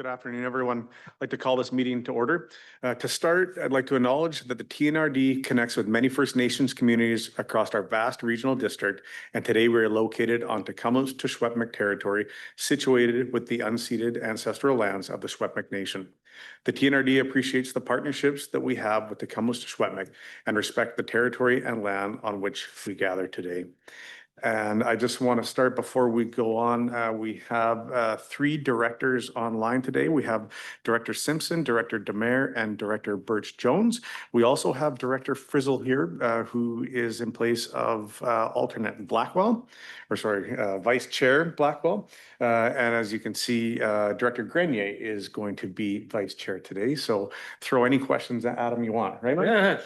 Good afternoon, everyone. I'd like to call this meeting to order. To start, I'd like to acknowledge that the TRHD connects with many First Nations communities across our vast regional district, and today we are located on Kamloops to Secwepemc territory, situated with the unceded ancestral lands of the Secwepemc Nation. The TRHD appreciates the partnerships that we have with the Kamloops to Secwepemc and respect the territory and land on which we gather today. And I just want to start before we go on. We have three directors online today. We have Director Simpson, Director Demare, and Director Birch Jones. We also have Director Frizzle here, who is in place of alternate Blackwell, or sorry, Vice Chair Blackwell. And as you can see, Director Grenier is going to be Vice Chair today. So throw any questions at Adam you want, right, Mike? Yeah.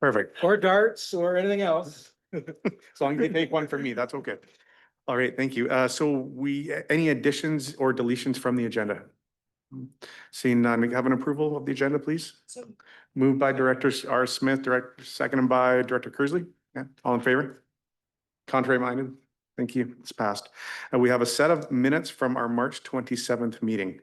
Perfect. Or darts or anything else. As long as you take one from me, that's okay. All right, thank you. So any additions or deletions from the agenda? Seeing none, we have an approval of the agenda, please? Moved by Director R. Smith, seconded by Director Kersley. Yeah, all in favor? Contrary minded? Thank you, it's passed. And we have a set of minutes from our March 27th meeting.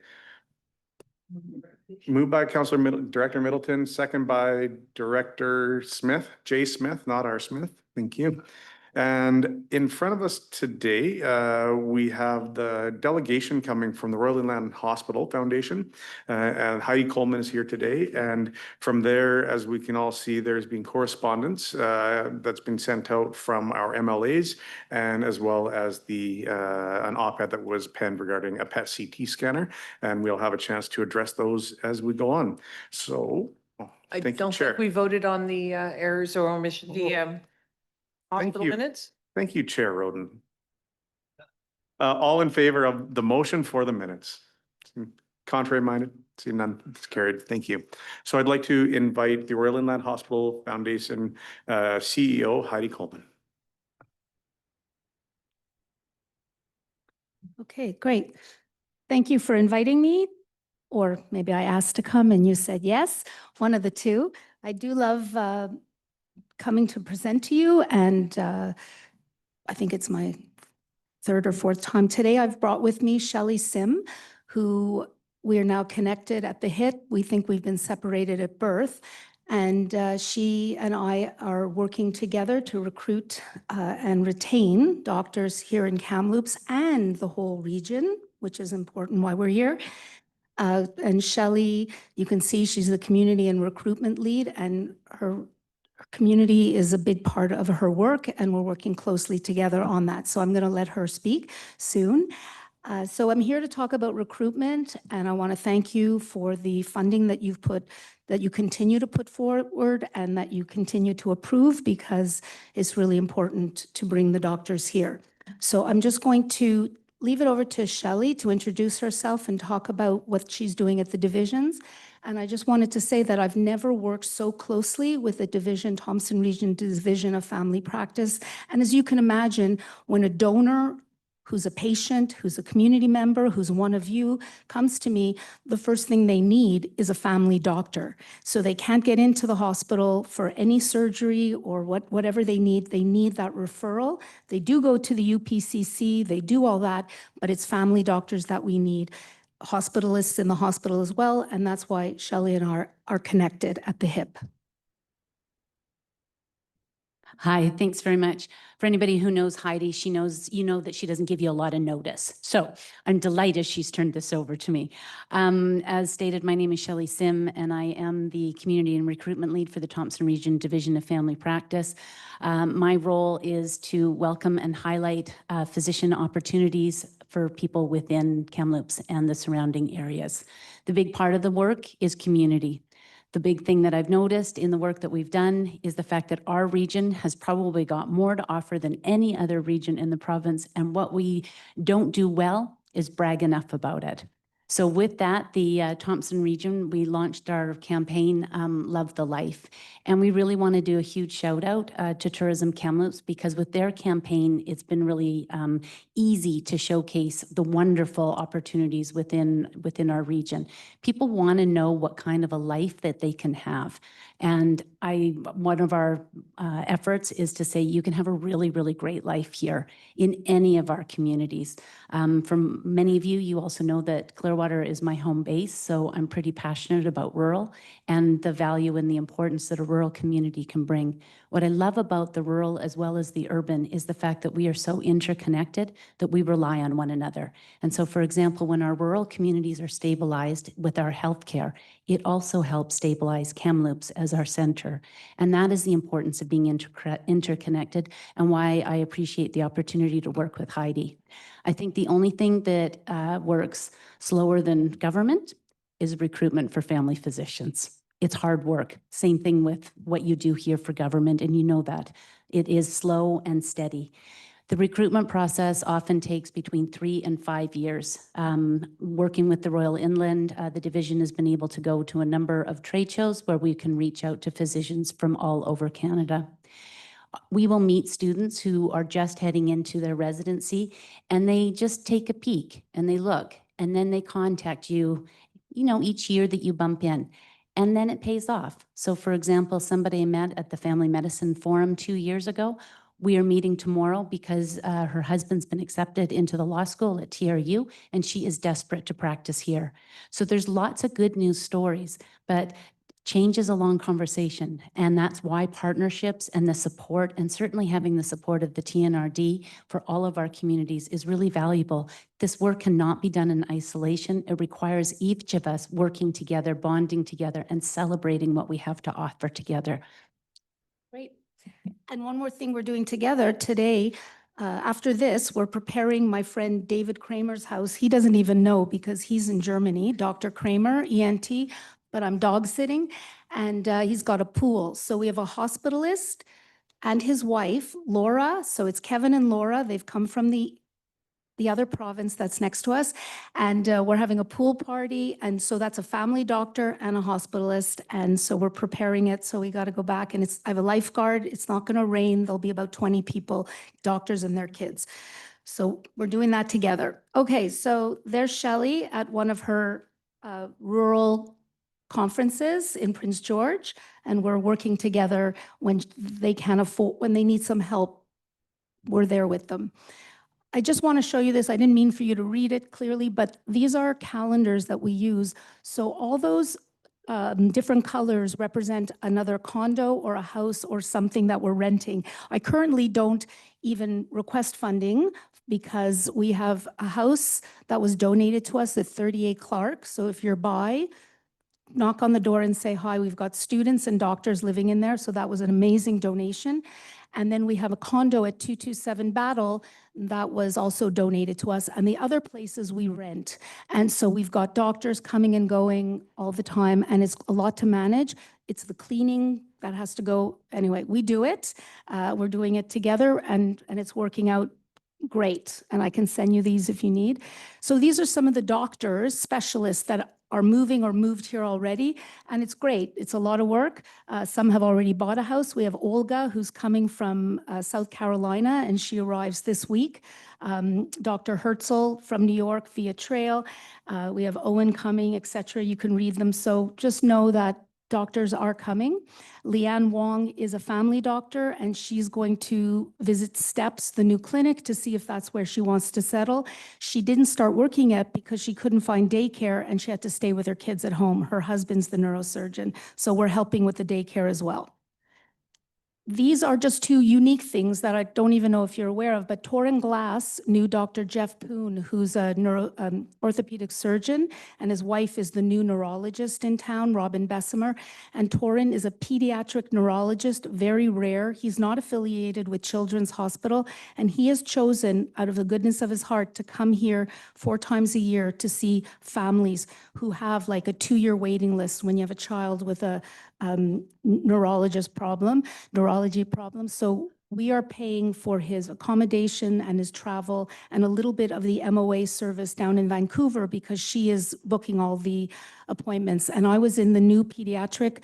Moved by Director Middleton, second by Director Smith, J. Smith, not R. Smith. Thank you. And in front of us today, we have the delegation coming from the Royal Inland Hospital Foundation, and Heidi Coleman is here today. And from there, as we can all see, there's been correspondence that's been sent out from our MLAs, and as well as an op-ed that was penned regarding a PET CT scanner. And we'll have a chance to address those as we go on. So I don't think we voted on the errors or omission, the hospital minutes. Thank you, Chair Roden. All in favor of the motion for the minutes? Contrary minded? See none, it's carried. Thank you. So I'd like to invite the Royal Inland Hospital Foundation CEO, Heidi Coleman. Okay, great. Thank you for inviting me, or maybe I asked to come and you said yes, one of the two. I do love coming to present to you, and I think it's my third or fourth time today. I've brought with me Shelley Sim, who we are now connected at the hip. We think we've been separated at birth, and she and I are working together to recruit and retain doctors here in Kamloops and the whole region, which is important why we're here. And Shelley, you can see she's the community and recruitment lead, and her community is a big part of her work, and we're working closely together on that. So I'm going to let her speak soon. So I'm here to talk about recruitment, and I want to thank you for the funding that you continue to put forward and that you continue to approve, because it's really important to bring the doctors here. So I'm just going to leave it over to Shelley to introduce herself and talk about what she's doing at the divisions. And I just wanted to say that I've never worked so closely with a division, Thompson Region Division of Family Practice. And as you can imagine, when a donor who's a patient, who's a community member, who's one of you, comes to me, the first thing they need is a family doctor. So they can't get into the hospital for any surgery or whatever they need that referral. They do go to the UPCC, they do all that, but it's family doctors that we need. Hospitalists in the hospital as well, and that's why Shelley and I are connected at the hip. Hi, thanks very much. For anybody who knows Heidi, she knows, that she doesn't give you a lot of notice. So I'm delighted she's turned this over to me. As stated, my name is Shelley Sim, and I am the Community and Recruitment Lead for the Thompson Region Division of Family Practice. My role is to welcome and highlight physician opportunities for people within Kamloops and the surrounding areas. The big part of the work is community. The big thing that I've noticed in the work that we've done is the fact that our region has probably got more to offer than any other region in the province, and what we don't do well is brag enough about it. So with that, the Thompson region, we launched our campaign, Love the Life. And we really want to do a huge shout out to Tourism Kamloops, because with their campaign, it's been really easy to showcase the wonderful opportunities within our region. People want to know what kind of a life that they can have. And one of our efforts is to say you can have a really, really great life here in any of our communities. From many of you, you also know that Clearwater Broadwater is my home base, so I'm pretty passionate about rural and the value and the importance that a rural community can bring. What I love about the rural as well as the urban is the fact that we are so interconnected that we rely on one another. And so, for example, when our rural communities are stabilized with our healthcare, it also helps stabilize Kamloops as our center. And that is the importance of being interconnected and why I appreciate the opportunity to work with Heidi. I think the only thing that works slower than government is recruitment for family physicians. It's hard work. Same thing with what you do here for government, and you know that. It is slow and steady. The recruitment process often takes between 3 and 5 years. Working with the Royal Inland, the division has been able to go to a number of trade shows where we can reach out to physicians from all over Canada. We will meet students who are just heading into their residency, and they just take a peek and they look, and then they contact you, each year that you bump in, and then it pays off. So for example, somebody I met at the Family Medicine Forum 2 years ago, we are meeting tomorrow because her husband's been accepted into the law school at TRU, and she is desperate to practice here. So there's lots of good news stories, but change is a long conversation, and that's why partnerships and the support, and certainly having the support of the TNRD for all of our communities is really valuable. This work cannot be done in isolation. It requires each of us working together, bonding together, and celebrating what we have to offer together. Great. And one more thing we're doing together today, after this, we're preparing my friend David Kramer's house. He doesn't even know because he's in Germany, Dr. Kramer, ENT, but I'm dog sitting, and he's got a pool. So we have a hospitalist and his wife, Laura. So it's Kevin and Laura. They've come from the other province that's next to us, and we're having a pool party. And so that's a family doctor and a hospitalist. And so we're preparing it. So we got to go back, and I have a lifeguard. It's not going to rain. There'll be about 20 people, doctors and their kids. So we're doing that together. Okay, so there's Shelley at one of her rural conferences in Prince George, and we're working together when they can afford, when they need some help, we're there with them. I just want to show you this. I didn't mean for you to read it clearly, but these are calendars that we use. So all those different colors represent another condo or a house or something that we're renting. I currently don't even request funding because we have a house that was donated to us at 38 Clark. So if you're by, knock on the door and say hi. We've got students and doctors living in there, so that was an amazing donation. And then we have a condo at 227 Battle that was also donated to us, and the other places we rent. And so we've got doctors coming and going all the time, and it's a lot to manage. It's the cleaning that has to go. Anyway, we do it. We're doing it together, and it's working out great. And I can send you these if you need. So these are some of the doctors, specialists that are moving or moved here already, and it's great. It's a lot of work. Some have already bought a house. We have Olga, who's coming from South Carolina, and she arrives this week. Dr. Herzl from New York via trail. We have Owen coming, etc. You can read them. So just know that doctors are coming. Leanne Wong is a family doctor, and she's going to visit Steps, the new clinic, to see if that's where she wants to settle. She didn't start working yet because she couldn't find daycare, and she had to stay with her kids at home. Her husband's the neurosurgeon, so we're helping with the daycare as well. These are just two unique things that I don't even know if you're aware of, but Torrin Glass knew Dr. Jeff Poon, who's a orthopedic surgeon, and his wife is the new neurologist in town, Robin Bessemer. And Torrin is a pediatric neurologist, very rare. He's not affiliated with Children's Hospital, and he has chosen, out of the goodness of his heart, to come here 4 times a year to see families who have like a 2-year waiting list when you have a child with a neurology problem. So we are paying for his accommodation and his travel and a little bit of the MOA service down in Vancouver because she is booking all the appointments. And I was in the new pediatric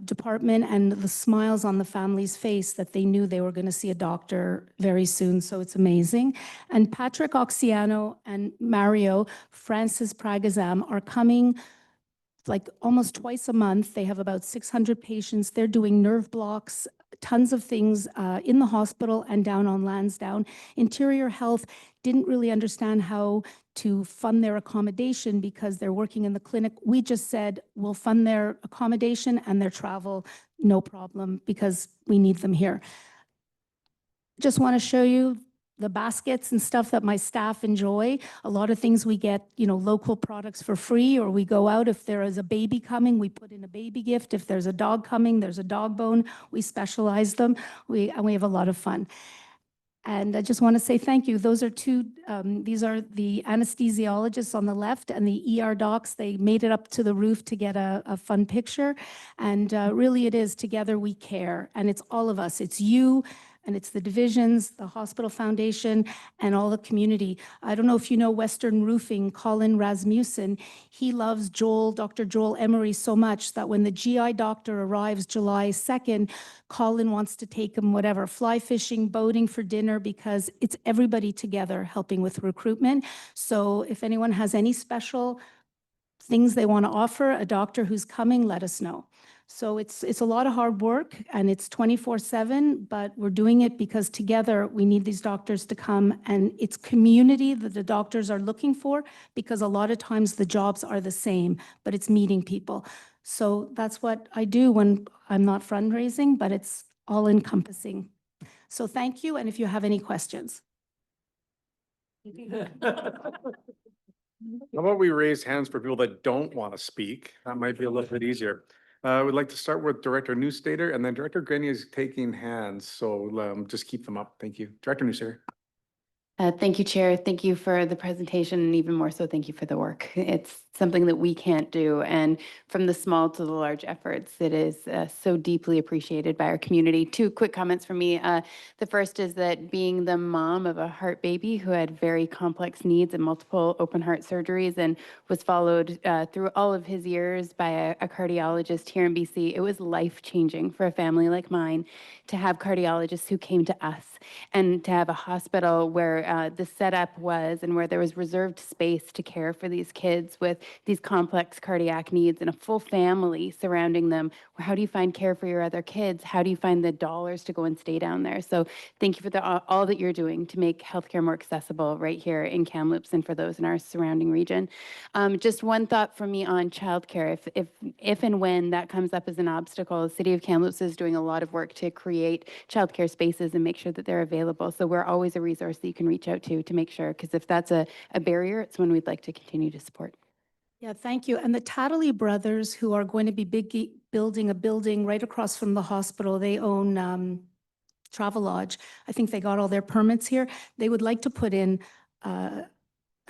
department, and the smiles on the family's face that they knew they were going to see a doctor very soon. So it's amazing. And Patrick Oxiano and Mario Francis Pragazam are coming like almost twice a month. They have about 600 patients. They're doing nerve blocks, tons of things in the hospital and down on Lansdowne. Interior Health didn't really understand how to fund their accommodation because they're working in the clinic. We just said, we'll fund their accommodation and their travel, no problem, because we need them here. Just want to show you the baskets and stuff that my staff enjoy. A lot of things we get, local products for free, or we go out. If there is a baby coming, we put in a baby gift. If there's a dog coming, there's a dog bone. We specialize them. We have a lot of fun. And I just want to say thank you. Those are these are the anesthesiologists on the left and the ER docs. They made it up to the roof to get a fun picture. And really it is together we care. And it's all of us. It's you, and it's the divisions, the hospital foundation, and all the community. I don't know if you know Western Roofing, Colin Rasmussen. He loves Dr. Joel Emery so much that when the GI doctor arrives July 2nd, Colin wants to take him fly fishing, boating for dinner, because it's everybody together helping with recruitment. So if anyone has any special things they want to offer, a doctor who's coming, let us know. So it's a lot of hard work, and it's 24/7, but we're doing it because together we need these doctors to come, and it's community that the doctors are looking for, because a lot of times the jobs are the same, but it's meeting people. So that's what I do when I'm not fundraising, but it's all encompassing. So thank you, and if you have any questions. How about we raise hands for people that don't want to speak? That might be a little bit easier. I would like to start with Director Newstater, and then Director Grenier is taking hands, so just keep them up. Thank you. Director Newstater. Thank you, Chair. Thank you for the presentation, and even more so, thank you for the work. It's something that we can't do, and from the small to the large efforts, it is so deeply appreciated by our community. Two quick comments from me. The first is that being the mom of a heart baby who had very complex needs and multiple open heart surgeries and was followed through all of his years by a cardiologist here in BC, it was life-changing for a family like mine to have cardiologists who came to us, and to have a hospital where the setup was, and where there was reserved space to care for these kids with these complex cardiac needs and a full family surrounding them. How do you find care for your other kids? How do you find the dollars to go and stay down there? So thank you for all that you're doing to make healthcare more accessible right here in Kamloops and for those in our surrounding region. Just one thought from me on childcare. If and when that comes up as an obstacle, the City of Kamloops is doing a lot of work to create childcare spaces and make sure that they're available. So we're always a resource that you can reach out to make sure, because if that's a barrier, it's one we'd like to continue to support. Yeah, thank you. And the Tatterley brothers, who are going to be building a building right across from the hospital, they own Travelodge. I think they got all their permits here. They would like to put in a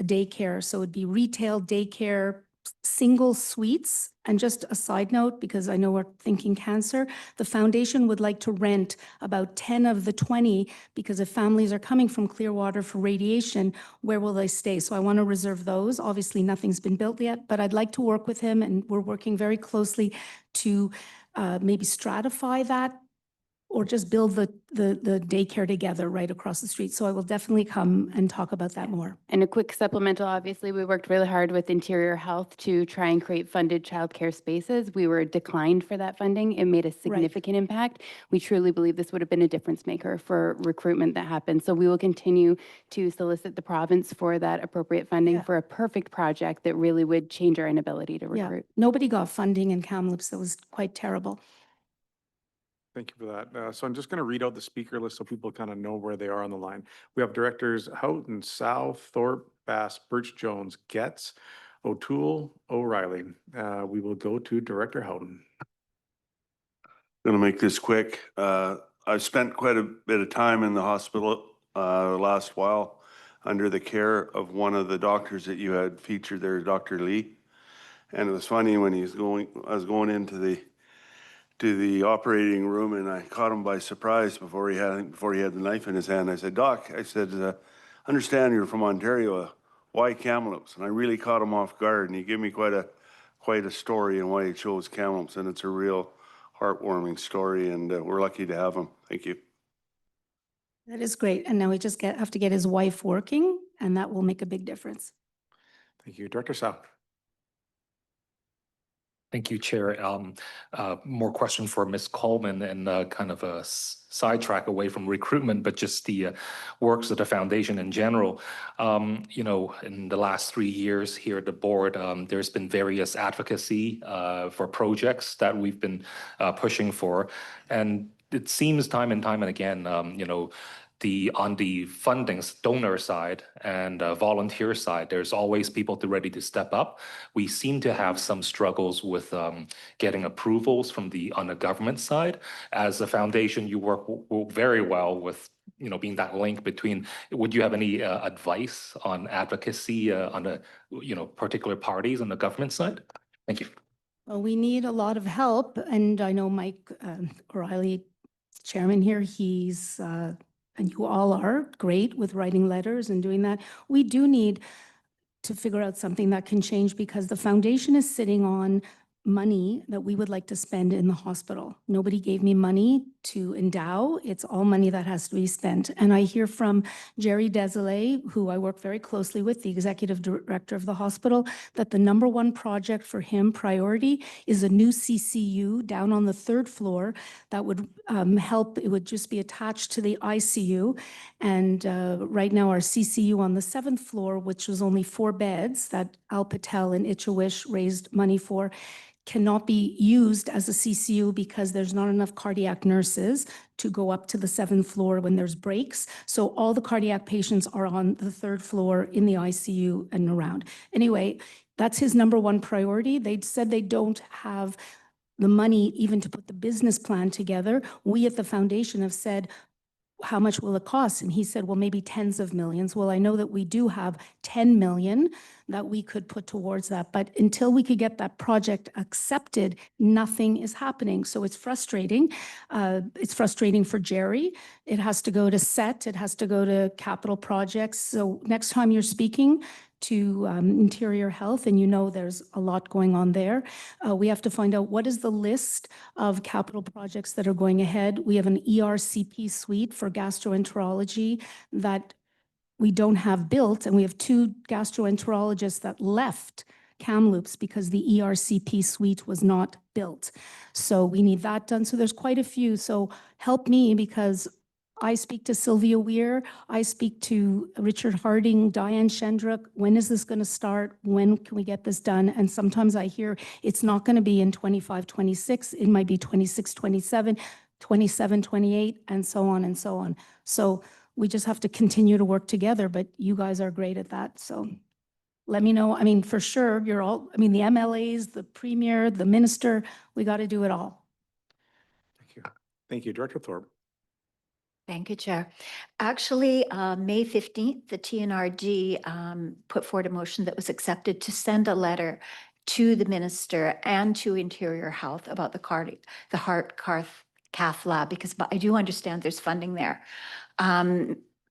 daycare. So it'd be retail daycare, single suites. And just a side note, because I know we're thinking cancer, the foundation would like to rent about 10 of the 20, because if families are coming from Clearwater for radiation, where will they stay? So I want to reserve those. Obviously, nothing's been built yet, but I'd like to work with him, and we're working very closely to maybe stratify that, or just build the daycare together right across the street. So I will definitely come and talk about that more. And a quick supplemental, obviously, we worked really hard with Interior Health to try and create funded childcare spaces. We were declined for that funding. It made a significant impact. We truly believe this would have been a difference maker for recruitment that happened. So we will continue to solicit the province for that appropriate funding for a perfect project that really would change our inability to recruit. Nobody got funding in Kamloops. That was quite terrible. Thank you for that. So I'm just going to read out the speaker list so people kind of know where they are on the line. We have Directors Houghton, Sow, Thorpe, Bass, Birch Jones, Getz, O'Toole, O'Reilly. We will go to Director Houghton. Going to make this quick. I've spent quite a bit of time in the hospital the last while under the care of one of the doctors that you had featured there, Dr. Lee. And it was funny when I was going into the operating room, and I caught him by surprise before he had the knife in his hand. I said, "Doc," I said, "understand you're from Ontario. Why Kamloops?" And I really caught him off guard, and he gave me quite a story and why he chose Kamloops, and it's a real heartwarming story, and we're lucky to have him. Thank you. That is great. And now we just have to get his wife working, and that will make a big difference. Thank you. Director Sow. Thank you, Chair. More question for Ms. Coleman and kind of a sidetrack away from recruitment, but just the works of the foundation in general. You know, in the last 3 years here at the board, there's been various advocacy for projects that we've been pushing for. And it seems time and again, you know, on the fundings donor side and volunteer side, there's always people ready to step up. We seem to have some struggles with getting approvals on the government side. As a foundation, you work very well with, you know, being that link between. Would you have any advice on advocacy on the, you know, particular parties on the government side? Thank you. Well, we need a lot of help, and I know Mike O'Reilly, chairman here, he's and you all are great with writing letters and doing that. We do need to figure out something that can change, because the foundation is sitting on money that we would like to spend in the hospital. Nobody gave me money to endow. It's all money that has to be spent. And I hear from Jerry Desilets, who I work very closely with, the executive director of the hospital, that the #1 project for him, priority, is a new CCU down on the 3rd floor that would help. It would just be attached to the ICU. And right now our CCU on the 7th floor, which was only 4 beds that Al Patel and Itchawish raised money for, cannot be used as a CCU because there's not enough cardiac nurses to go up to the 7th floor when there's breaks. So all the cardiac patients are on the 3rd floor in the ICU and around. Anyway, that's his #1 priority. They said they don't have the money even to put the business plan together. We at the foundation have said, how much will it cost? And he said, well, maybe tens of millions. Well, I know that we do have 10 million that we could put towards that. But until we could get that project accepted, nothing is happening. So it's frustrating. It's frustrating for Jerry. It has to go to SET. It has to go to capital projects. So next time you're speaking to Interior Health, and you know there's a lot going on there, we have to find out what is the list of capital projects that are going ahead. We have an ERCP suite for gastroenterology that we don't have built, and we have 2 gastroenterologists that left Kamloops because the ERCP suite was not built. So we need that done. So there's quite a few. So help me, because I speak to Sylvia Weir, I speak to Richard Harding, Diane Shendrick. When is this going to start? When can we get this done? And sometimes I hear it's not going to be in 25, 26. It might be 26, 27, 27, 28, and so on and so on. So we just have to continue to work together, but you guys are great at that. So let me know. I mean, for sure, you're all, I mean, the MLAs, the premier, the minister, we got to do it all. Thank you. Thank you, Director Thorpe. Thank you, Chair. Actually, May 15th, the TNRD put forward a motion that was accepted to send a letter to the minister and to Interior Health about the heart cath lab, because I do understand there's funding there.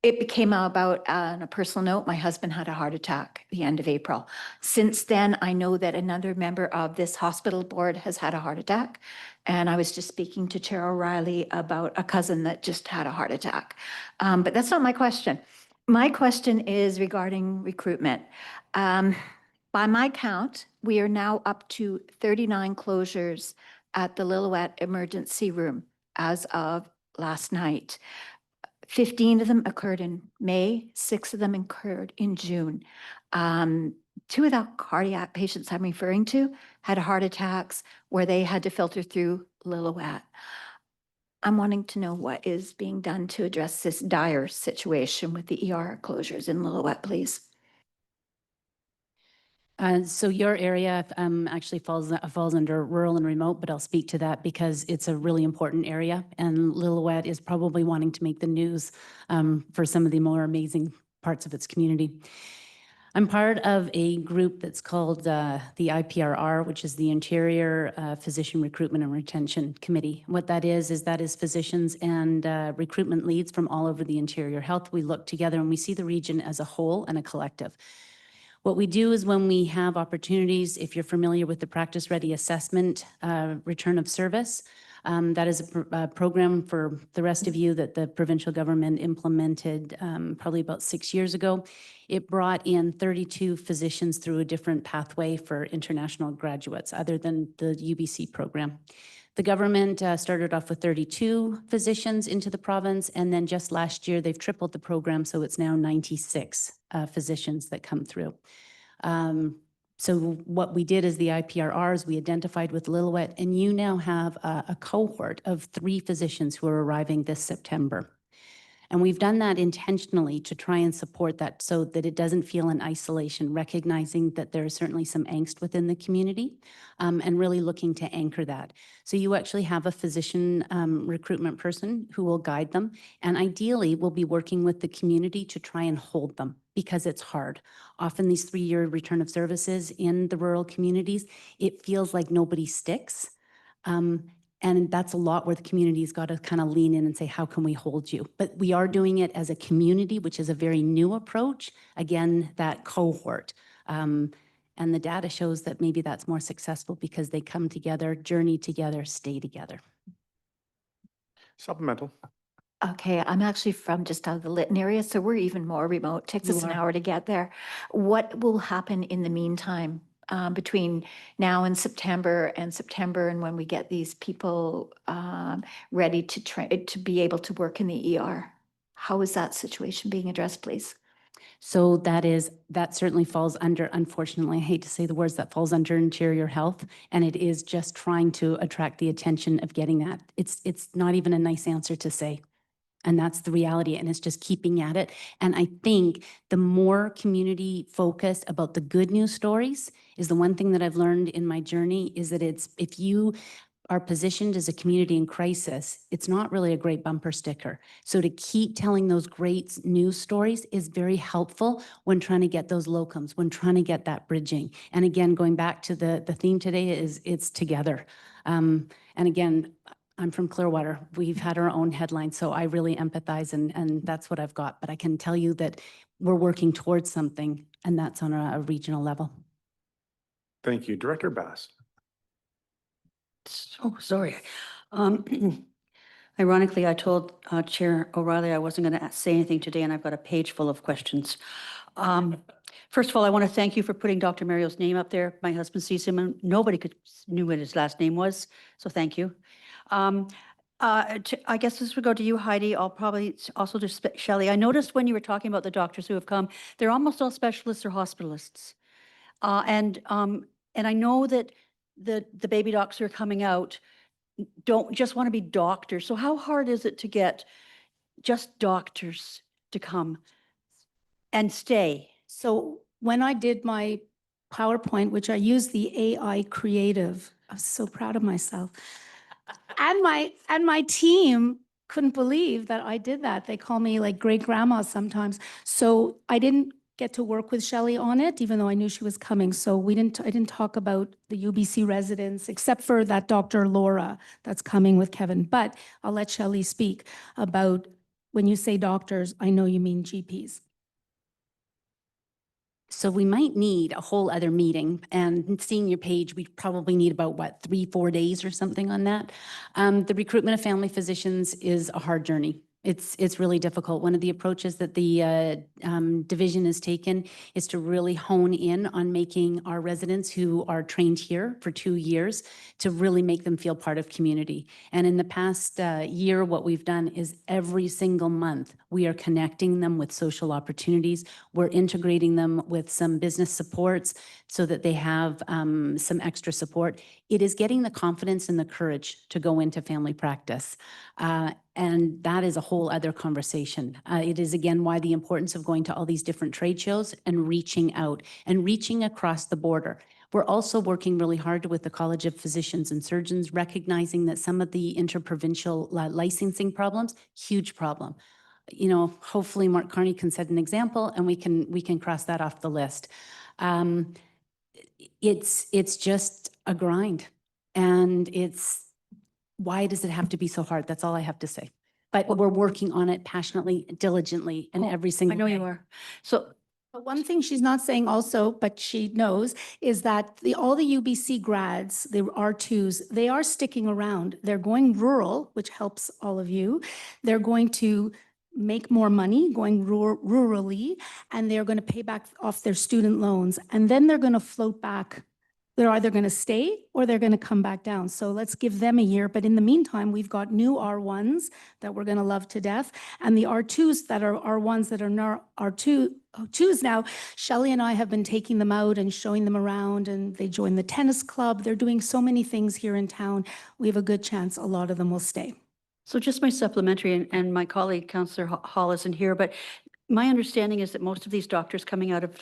It became about, on a personal note, my husband had a heart attack at the end of April. Since then, I know that another member of this hospital board has had a heart attack. And I was just speaking to Chair O'Reilly about a cousin that just had a heart attack. But that's not my question. My question is regarding recruitment. By my count, we are now up to 39 closures at the Lillooet Emergency Room as of last night. 15 of them occurred in May, 6 of them occurred in June. 2 of the cardiac patients I'm referring to had heart attacks where they had to filter through Lillooet. I'm wanting to know what is being done to address this dire situation with the ER closures in Lillooet, please. So your area actually falls under rural and remote, but I'll speak to that because it's a really important area, and Lillooet is probably wanting to make the news for some of the more amazing parts of its community. I'm part of a group that's called the IPRR, which is the Interior Physician Recruitment and Retention Committee. What that is physicians and recruitment leads from all over the Interior Health. We look together and we see the region as a whole and a collective. What we do is when we have opportunities, if you're familiar with the practice ready assessment, return of service, That is a program for the rest of you that the provincial government implemented probably about 6 years ago. It brought in 32 physicians through a different pathway for international graduates other than the UBC program. The government started off with 32 physicians into the province, and then just last year, they've tripled the program, so it's now 96 physicians that come through. So what we did is the IPRRs, we identified with Lillooet, and you now have a cohort of 3 physicians who are arriving this September. And we've done that intentionally to try and support that so that it doesn't feel in isolation, recognizing that there is certainly some angst within the community, and really looking to anchor that. So you actually have a physician recruitment person who will guide them, and ideally will be working with the community to try and hold them, because it's hard. Often these 3-year return of services in the rural communities, it feels like nobody sticks. And that's a lot where the community's got to kind of lean in and say, how can we hold you? But we are doing it as a community, which is a very new approach. Again, that cohort. And the data shows that maybe that's more successful because they come together, journey together, stay together. Supplemental. Okay, I'm actually from just out of the Lytton area, so we're even more remote. Takes us an hour to get there. What will happen in the meantime between now and September and when we get these people ready to be able to work in the ER? How is that situation being addressed, please? So that certainly falls under, unfortunately, I hate to say the words, that falls under interior health. And it is just trying to attract the attention of getting that. It's not even a nice answer to say. And that's the reality, and it's just keeping at it. And I think the more community focused about the good news stories is the one thing that I've learned in my journey is that if you are positioned as a community in crisis, it's not really a great bumper sticker. So to keep telling those great news stories is very helpful when trying to get those locums, when trying to get that bridging. And again, going back to the theme today is it's together. And again, I'm from Clearwater. We've had our own headlines, so I really empathize, and that's what I've got. But I can tell you that we're working towards something, and that's on a regional level. Thank you. Director Bass. Oh, sorry. Ironically, I told Chair O'Reilly I wasn't going to say anything today, and I've got a page full of questions. First of all, I want to thank you for putting Dr. Mario's name up there. My husband sees him, and nobody knew what his last name was, so thank you. I guess this would go to you, Heidi. I'll probably also to Shelley. I noticed when you were talking about the doctors who have come, they're almost all specialists or hospitalists. And I know that the baby docs who are coming out don't just want to be doctors. So how hard is it to get just doctors to come and stay? So when I did my PowerPoint, which I used the AI creative, I was so proud of myself. And my team couldn't believe that I did that. They call me like great grandma sometimes. So I didn't get to work with Shelley on it, even though I knew she was coming. So I didn't talk about the UBC residents, except for that Dr. Laura that's coming with Kevin. But I'll let Shelley speak about when you say doctors, I know you mean GPs. So we might need a whole other meeting, and seeing your page, we probably need about 3-4 days or something on that. The recruitment of family physicians is a hard journey. It's really difficult. One of the approaches that the division has taken is to really hone in on making our residents who are trained here for 2 years to really make them feel part of community. And in the past year, what we've done is every single month, we are connecting them with social opportunities. We're integrating them with some business supports so that they have some extra support. It is getting the confidence and the courage to go into family practice. And that is a whole other conversation. It is, again, why the importance of going to all these different trade shows and reaching out and reaching across the border. We're also working really hard with the College of Physicians and Surgeons, recognizing that some of the interprovincial licensing problems, huge problem. You know, hopefully Mark Carney can set an example and we can cross that off the list. It's just a grind, and why does it have to be so hard? That's all I have to say. But we're working on it passionately, diligently, and every single I know day. you are. So But one thing she's not saying also, but she knows, is that all the UBC grads, the R2s, they are sticking around. They're going rural, which helps all of you. They're going to make more money going rurally, and they're going to pay back off their student loans. And then they're going to float back. They're either going to stay or they're going to come back down. So let's give them a year. But in the meantime, we've got new R1s that we're going to love to death. And the R2s that are R1s that are now R2s now, Shelley and I have been taking them out and showing them around, and they join the tennis club. They're doing so many things here in town. We have a good chance a lot of them will stay. So just my supplementary, and my colleague, Councillor Hall, isn't here, but my understanding is that most of these doctors coming out of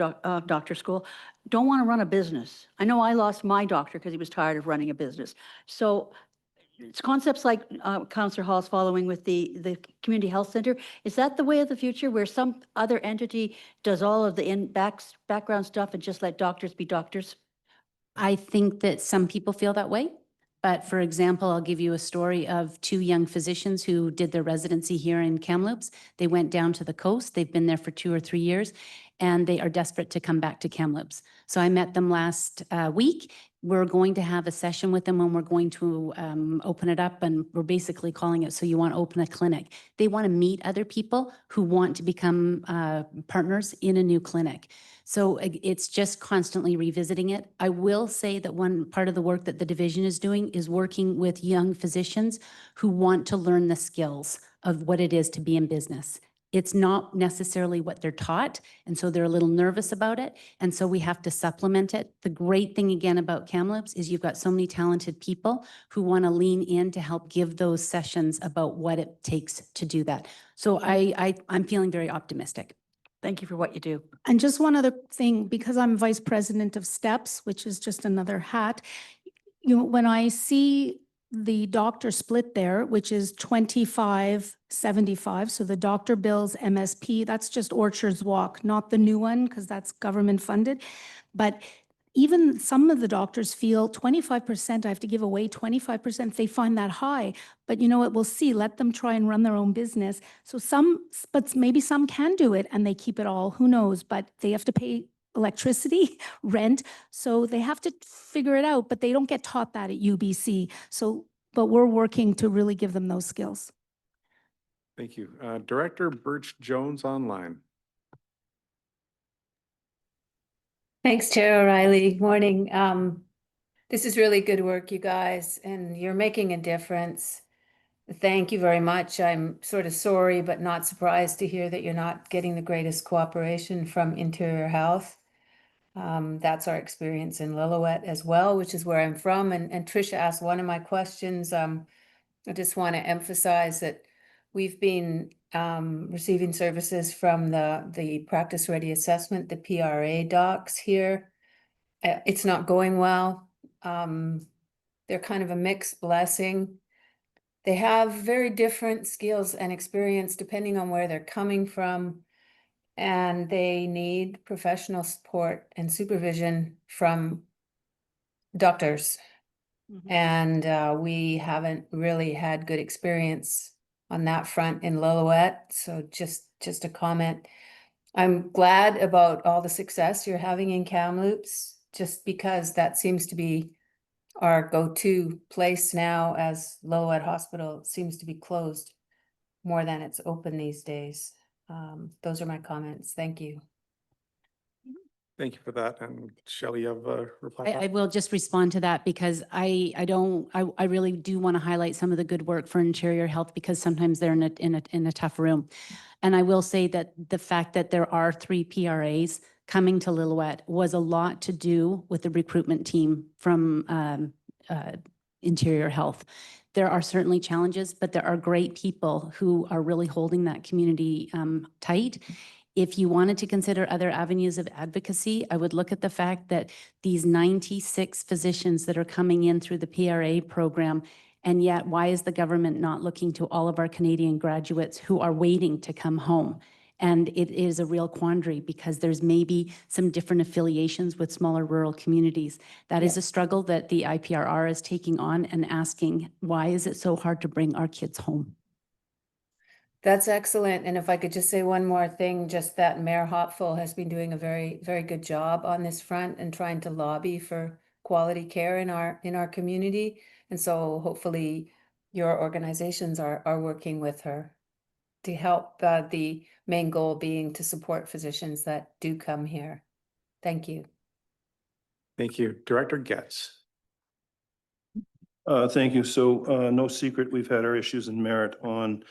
doctor school don't want to run a business. I know I lost my doctor because he was tired of running a business. So it's concepts like Councillor Hall's following with the community health center. Is that the way of the future, where some other entity does all of the background stuff and just let doctors be doctors? I think that some people feel that way. But for example, I'll give you a story of two young physicians who did their residency here in Kamloops. They went down to the coast. They've been there for 2 or 3 years, and they are desperate to come back to Kamloops. So I met them last week. We're going to have a session with them when we're going to open it up, and we're basically calling it, so you want to open a clinic. They want to meet other people who want to become partners in a new clinic. So it's just constantly revisiting it. I will say that one part of the work that the division is doing is working with young physicians who want to learn the skills of what it is to be in business. It's not necessarily what they're taught, and so they're a little nervous about it, and so we have to supplement it. The great thing again about Kamloops is you've got so many talented people who want to lean in to help give those sessions about what it takes to do that. So I'm feeling very optimistic. Thank you for what you do. And just one other thing, because I'm vice president of STEPS, which is just another hat, when I see the doctor split there, which is 25/75, so the doctor bills MSP, that's just Orchards Walk, not the new one, because that's government funded. But even some of the doctors feel 25%, I have to give away 25%, they find that high. But you know what, we'll see, let them try and run their own business. So but maybe some can do it and they keep it all, who knows, but they have to pay electricity, rent, so they have to figure it out, but they don't get taught that at UBC. So, but we're working to really give them those skills. Thank you. Director Birch Jones online. Thanks, Chair O'Reilly. Morning. This is really good work, you guys, and you're making a difference. Thank you very much. I'm sort of sorry, but not surprised to hear that you're not getting the greatest cooperation from Interior Health. That's our experience in Lillooet as well, which is where I'm from. And Tricia asked one of my questions. I just want to emphasize that we've been receiving services from the Practice Ready Assessment, the PRA docs here. It's not going well. They're kind of a mixed blessing. They have very different skills and experience depending on where they're coming from, and they need professional support and supervision from doctors. And we haven't really had good experience on that front in Lillooet. So just a comment. I'm glad about all the success you're having in Kamloops, just because that seems to be our go-to place now, as Lillooet Hospital seems to be closed more than it's open these days. Those are my comments. Thank you. Thank you for that. And Shelley, you have a reply? I will just respond to that, because I really do want to highlight some of the good work for Interior Health, because sometimes they're in a tough room. And I will say that the fact that there are 3 PRAs coming to Lillooet was a lot to do with the recruitment team from Interior Health. There are certainly challenges, but there are great people who are really holding that community tight. If you wanted to consider other avenues of advocacy, I would look at the fact that these 96 physicians that are coming in through the PRA program, and yet why is the government not looking to all of our Canadian graduates who are waiting to come home? And it is a real quandary, because there's maybe some different affiliations with smaller rural communities. That is a struggle that the IPRR is taking on and asking, why is it so hard to bring our kids home? That's excellent. And if I could just say one more thing, just that Mayor Hopeful has been doing a very, very good job on this front and trying to lobby for quality care in our community. And so hopefully your organizations are working with her to help, the main goal being to support physicians that do come here. Thank you. Thank you. Director Getz. Thank you. So, no secret, we've had our issues in merit on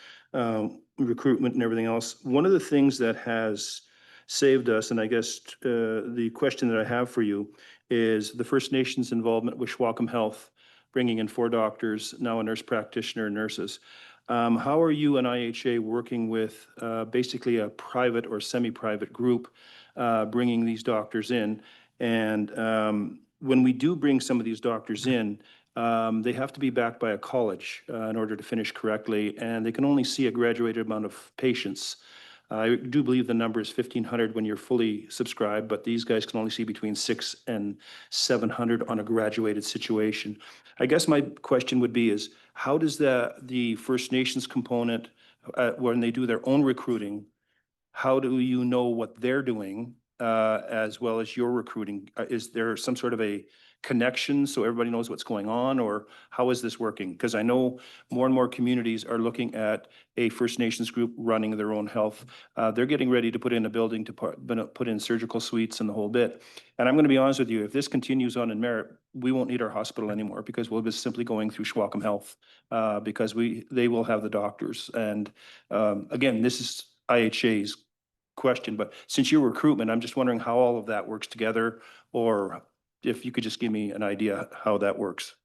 recruitment and everything else. One of the things that has saved us, and I guess the question that I have for you is the First Nations involvement with Schwacom Health, bringing in 4 doctors, now a nurse practitioner and nurses. How are you and IHA working with basically a private or semi-private group bringing these doctors in? And when we do bring some of these doctors in, they have to be backed by a college in order to finish correctly, and they can only see a graduated amount of patients. I do believe the number is 1,500 when you're fully subscribed, but these guys can only see between 600 and 700 on a graduated situation. I guess my question would be is, how does the First Nations component, when they do their own recruiting, how do you know what they're doing as well as your recruiting? Is there some sort of a connection so everybody knows what's going on, or how is this working? Because I know more and more communities are looking at a First Nations group running their own health. They're getting ready to put in a building to put in surgical suites and the whole bit. And I'm going to be honest with you, if this continues on in merit, we won't need our hospital anymore because we'll be simply going through Schwacom Health because they will have the doctors. And again, this is IHA's question, but since you're recruitment, I'm just wondering how all of that works together, or if you could just give me an idea how that works.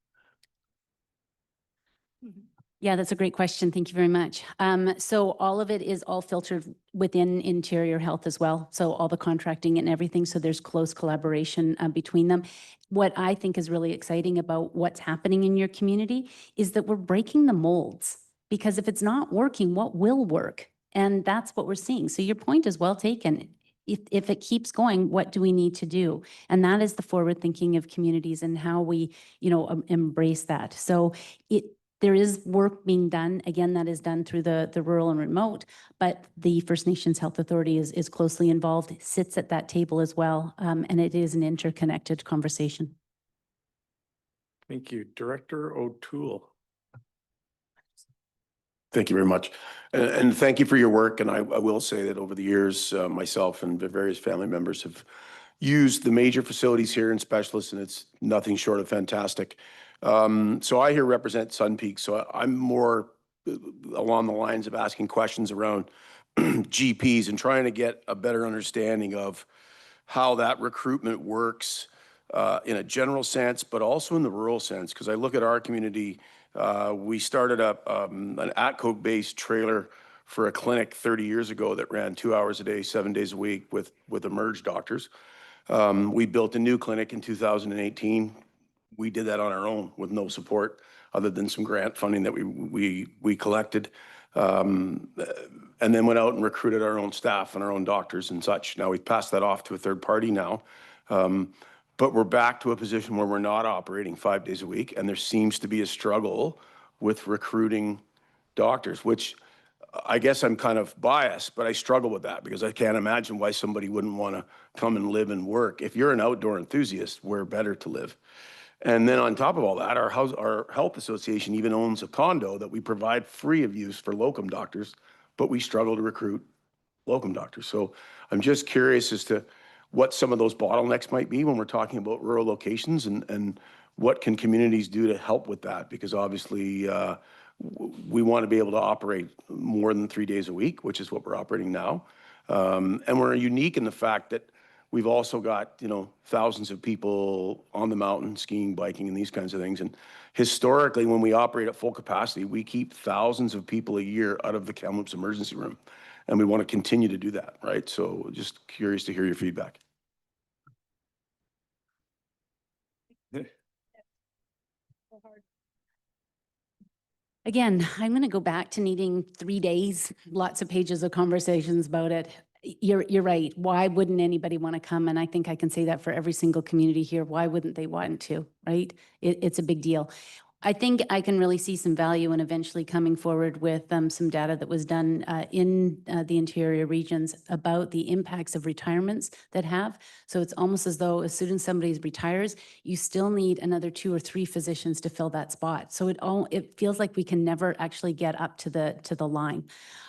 Yeah, that's a great question. Thank you very much. So all of it is all filtered within Interior Health as well. So all the contracting and everything. So there's close collaboration between them. What I think is really exciting about what's happening in your community is that we're breaking the molds, because if it's not working, what will work? And that's what we're seeing. So your point is well taken. If it keeps going, what do we need to do? And that is the forward thinking of communities and how we, embrace that. So there is work being done. Again, that is done through the rural and remote, but the First Nations Health Authority is closely involved, sits at that table as well. And it is an interconnected conversation. Thank you. Director O'Toole. Thank you very much. And thank you for your work. And I will say that over the years, myself and the various family members have used the major facilities here and specialists, and it's nothing short of fantastic. So I here represent Sun Peak. So I'm more along the lines of asking questions around GPs and trying to get a better understanding of how that recruitment works in a general sense, but also in the rural sense. Because I look at our community, we started up an ATCO-based trailer for a clinic 30 years ago that ran 2 hours a day, 7 days a week with emerged doctors. We built a new clinic in 2018. We did that on our own with no support other than some grant funding that we collected. And then went out and recruited our own staff and our own doctors and such. Now we've passed that off to a third party now. But we're back to a position where we're not operating 5 days a week, and there seems to be a struggle with recruiting doctors, which I guess I'm kind of biased, but I struggle with that because I can't imagine why somebody wouldn't want to come and live and work. If you're an outdoor enthusiast, where better to live? And then on top of all that, our health association even owns a condo that we provide free of use for locum doctors, but we struggle to recruit locum doctors. So I'm just curious as to what some of those bottlenecks might be when we're talking about rural locations, and what can communities do to help with that? Because obviously we want to be able to operate more than 3 days a week, which is what we're operating now. And we're unique in the fact that we've also got, thousands of people on the mountain skiing, biking, and these kinds of things. And historically, when we operate at full capacity, we keep thousands of people a year out of the Kamloops emergency room. And we want to continue to do that, right? So just curious to hear your feedback. Again, I'm going to go back to needing 3 days, lots of pages of conversations about it. You're right. Why wouldn't anybody want to come? And I think I can say that for every single community here. Why wouldn't they want to, right? It's a big deal. I think I can really see some value in eventually coming forward with some data that was done in the interior regions about the impacts of retirements that have. So it's almost as though as soon as somebody retires, you still need another 2 or 3 physicians to fill that spot. So it feels like we can never actually get up to the line.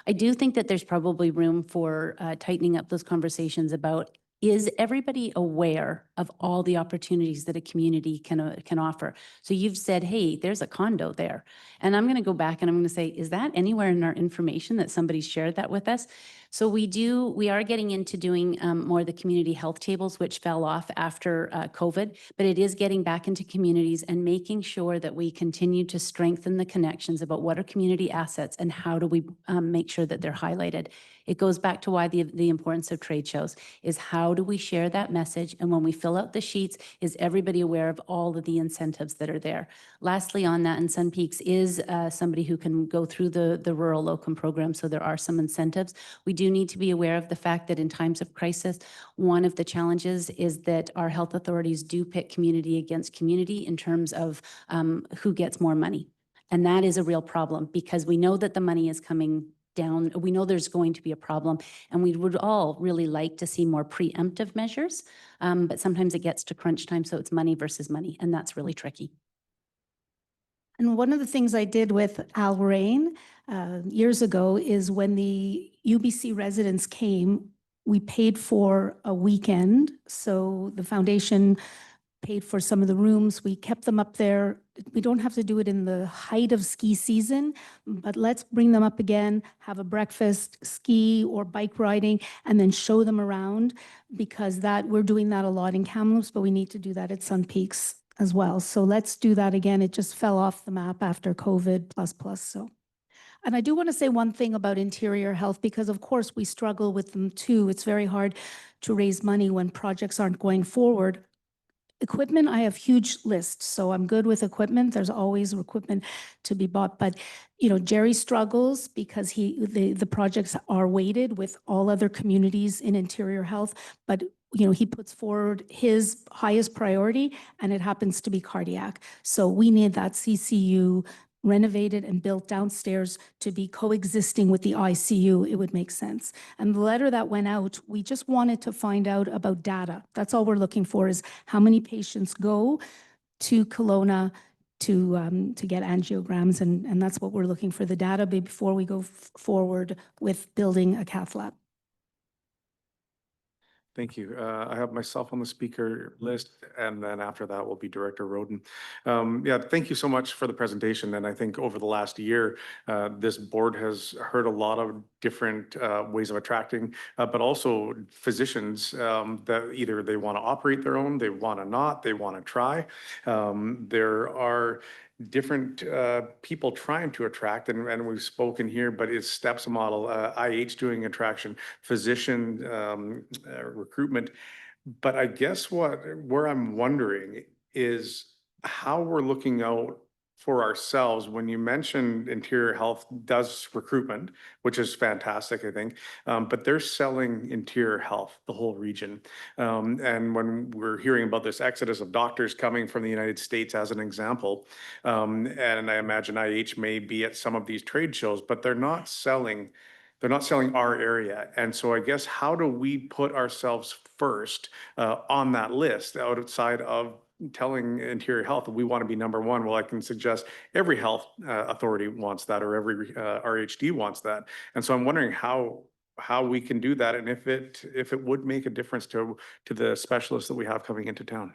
I do think that there's probably room for tightening up those conversations about, is everybody aware of all the opportunities that a community can offer? So you've said, hey, there's a condo there. And I'm going to go back and I'm going to say, is that anywhere in our information that somebody shared that with us? So we are getting into doing more of the community health tables, which fell off after COVID, but it is getting back into communities and making sure that we continue to strengthen the connections about what are community assets and how do we make sure that they're highlighted. It goes back to why the importance of trade shows is how do we share that message? And when we fill out the sheets, is everybody aware of all of the incentives that are there? Lastly on that, and Sun Peaks is somebody who can go through the rural locum program, so there are some incentives. We do need to be aware of the fact that in times of crisis, one of the challenges is that our health authorities do pit community against community in terms of who gets more money. And that is a real problem because we know that the money is coming down. We know there's going to be a problem, and we would all really like to see more preemptive measures, but sometimes it gets to crunch time, so it's money versus money, and that's really tricky. And one of the things I did with Al Rain years ago is when the UBC residents came, we paid for a weekend. So the foundation paid for some of the rooms. We kept them up there. We don't have to do it in the height of ski season, but let's bring them up again, have a breakfast, ski or bike riding, and then show them around because we're doing that a lot in Kamloops, but we need to do that at Sun Peaks as well. So let's do that again. It just fell off the map after COVID plus. So, and I do want to say one thing about interior health, because of course we struggle with them too. It's very hard to raise money when projects aren't going forward. Equipment, I have huge lists, so I'm good with equipment. There's always equipment to be bought, but Jerry struggles because the projects are weighted with all other communities in interior health, but he puts forward his highest priority, and it happens to be cardiac. So we need that CCU renovated and built downstairs to be coexisting with the ICU. It would make sense. And the letter that went out, we just wanted to find out about data. That's all we're looking for, is how many patients go to Kelowna to get angiograms, and that's what we're looking for, the data before we go forward with building a cath lab. Thank you. I have myself on the speaker list, and then after that will be Director Roden. Yeah, thank you so much for the presentation. And I think over the last year, this board has heard a lot of different ways of attracting, but also physicians that either they want to operate their own, they want to not, they want to try. There are different people trying to attract, and we've spoken here, but it's STEPS model, IH doing attraction, physician recruitment. But I guess where I'm wondering is how we're looking out for ourselves. When you mentioned interior health does recruitment, which is fantastic, I think, but they're selling interior health, the whole region. And when we're hearing about this exodus of doctors coming from the United States as an example, and I imagine IH may be at some of these trade shows, but they're not selling our area. And so I guess how do we put ourselves first on that list outside of telling interior health that we want to be number one? Well, I can suggest every health authority wants that, or every RHD wants that. And so I'm wondering how we can do that, and if it would make a difference to the specialists that we have coming into town.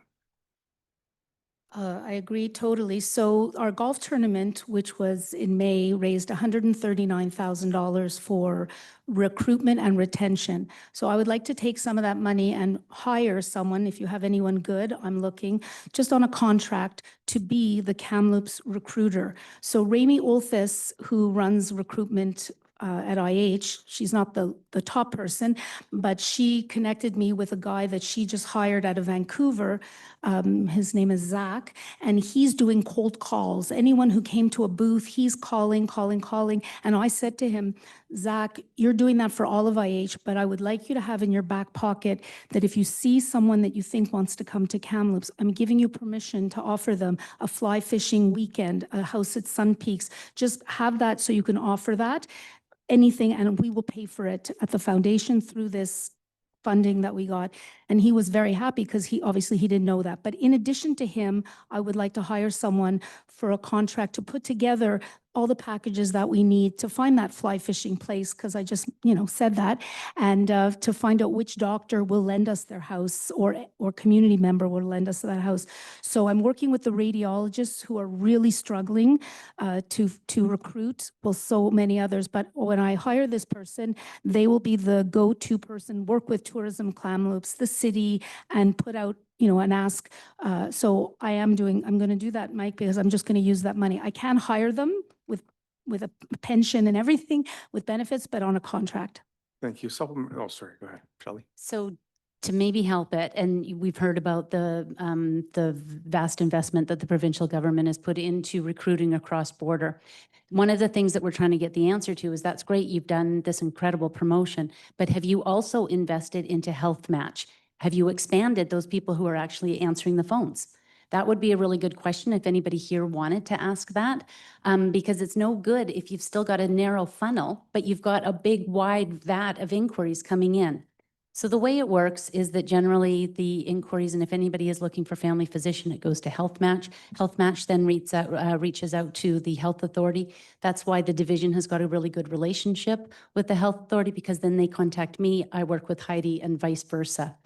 I agree totally. So our golf tournament, which was in May, raised $139,000 for recruitment and retention. So I would like to take some of that money and hire someone, if you have anyone good, I'm looking, just on a contract to be the Kamloops recruiter. So Rami Olthus, who runs recruitment at IH. She's not the top person, but she connected me with a guy that she just hired out of Vancouver. His name is Zach, and he's doing cold calls. Anyone who came to a booth, he's calling. And I said to him, Zach, you're doing that for all of IH, but I would like you to have in your back pocket that if you see someone that you think wants to come to Kamloops, I'm giving you permission to offer them a fly fishing weekend, a house at Sun Peaks. Just have that so you can offer that, anything, and we will pay for it at the foundation through this funding that we got. And he was very happy because he didn't know that. But in addition to him, I would like to hire someone for a contract to put together all the packages that we need to find that fly fishing place, because I just, said that, and to find out which doctor will lend us their house or community member will lend us that house. So I'm working with the radiologists who are really struggling to recruit, well, so many others. But when I hire this person, they will be the go-to person, work with Tourism Kamloops, the city, and put out and ask. So I'm going to do that, Mike, because I'm just going to use that money. I can hire them with a pension and everything, with benefits, but on a contract. Thank you. Supplement. Oh, sorry. Go ahead, Shelley. So to maybe help it, and we've heard about the vast investment that the provincial government has put into recruiting across border. One of the things that we're trying to get the answer to is that's great, you've done this incredible promotion, but have you also invested into Health Match? Have you expanded those people who are actually answering the phones? That would be a really good question if anybody here wanted to ask that, because it's no good if you've still got a narrow funnel, but you've got a big wide vat of inquiries coming in. So the way it works is that generally the inquiries, and if anybody is looking for family physician, it goes to Health Match. Health Match then reaches out to the health authority. That's why the division has got a really good relationship with the health authority, because then they contact me, I work with Heidi, and vice versa.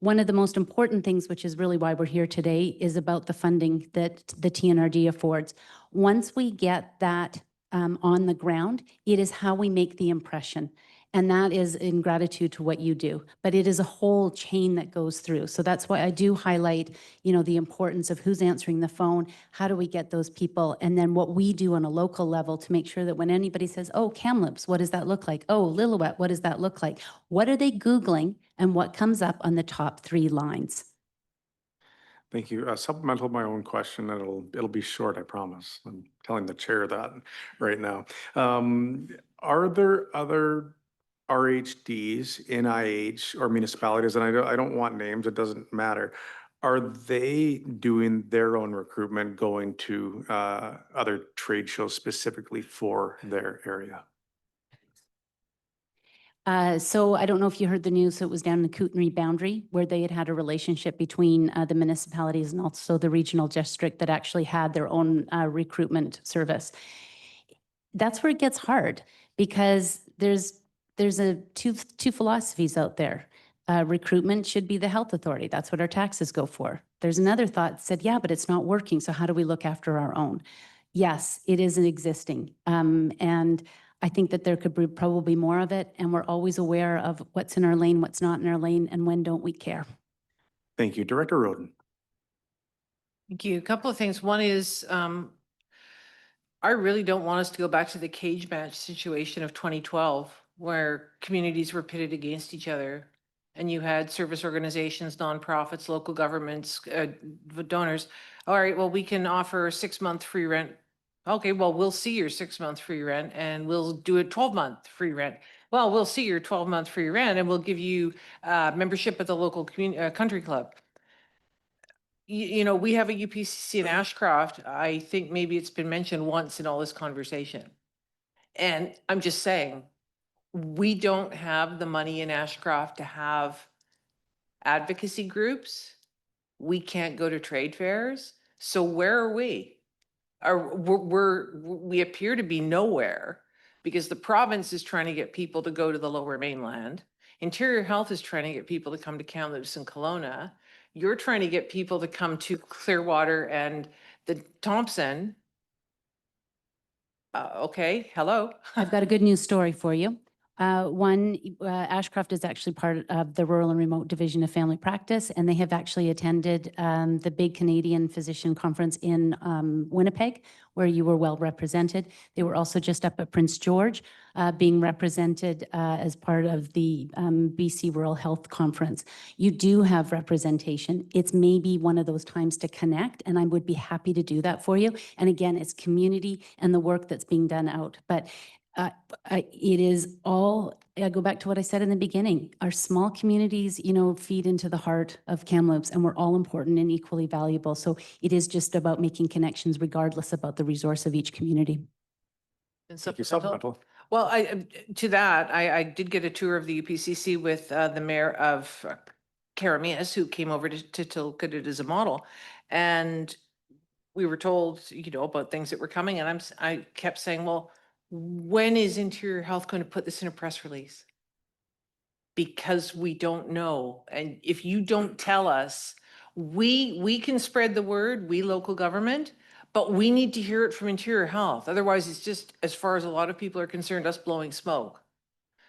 One of the most important things, which is really why we're here today, is about the funding that the TNRD affords. Once we get that on the ground, it is how we make the impression. And that is in gratitude to what you do. But it is a whole chain that goes through. So that's why I do highlight, the importance of who's answering the phone, how do we get those people, and then what we do on a local level to make sure that when anybody says, oh, Kamloops, what does that look like? Oh, Lillooet, what does that look like? What are they Googling and what comes up on the top 3 lines? Thank you. Supplemental my own question. It'll be short, I promise. I'm telling the chair that right now. Are there other RHDs, NIH, or municipalities, and I don't want names, it doesn't matter. Are they doing their own recruitment, going to other trade shows specifically for their area? So I don't know if you heard the news, it was down in the Kootenai boundary where they had a relationship between the municipalities and also the regional district that actually had their own recruitment service. That's where it gets hard, because there's two philosophies out there. Recruitment should be the health authority. That's what our taxes go for. There's another thought that said, yeah, but it's not working. So how do we look after our own? Yes, it is existing. And I think that there could be probably more of it. And we're always aware of what's in our lane, what's not in our lane, and when don't we care. Thank you. Director Roden. Thank you. A couple of things. One is, I really don't want us to go back to the cage match situation of 2012, where communities were pitted against each other. And you had service organizations, nonprofits, local governments, donors. All right, well, we can offer 6-month free rent. Okay, well, we'll see your 6-month free rent and we'll do a 12-month free rent. Well, we'll see your 12-month free rent and we'll give you membership at the local country club. We have a UPCC in Ashcroft. I think maybe it's been mentioned once in all this conversation. And I'm just saying, we don't have the money in Ashcroft to have advocacy groups. We can't go to trade fairs. So where are we? We appear to be nowhere, because the province is trying to get people to go to the Lower Mainland. Interior Health is trying to get people to come to Kamloops and Kelowna. You're trying to get people to come to Clearwater and the Thompson. Okay, hello. I've got a good news story for you. One, Ashcroft is actually part of the Rural and Remote Division of Family Practice, and they have actually attended the big Canadian Physician Conference in Winnipeg, where you were well represented. They were also just up at Prince George, being represented as part of the BC Rural Health Conference. You do have representation. It's maybe one of those times to connect, and I would be happy to do that for you. And again, it's community and the work that's being done out. But it is all, I go back to what I said in the beginning, our small communities, feed into the heart of Kamloops, and we're all important and equally valuable. So it is just about making connections regardless about the resource of each community. And Thank you, supplemental? supplemental. Well, to that, I did get a tour of the UPCC with the mayor of Karamias, who came over to look at it as a model. And we were told, about things that were coming. And I kept saying, well, when is Interior Health going to put this in a press release? Because we don't know. And if you don't tell us, we can spread the word, we local government, but we need to hear it from Interior Health. Otherwise, it's just, as far as a lot of people are concerned, us blowing smoke.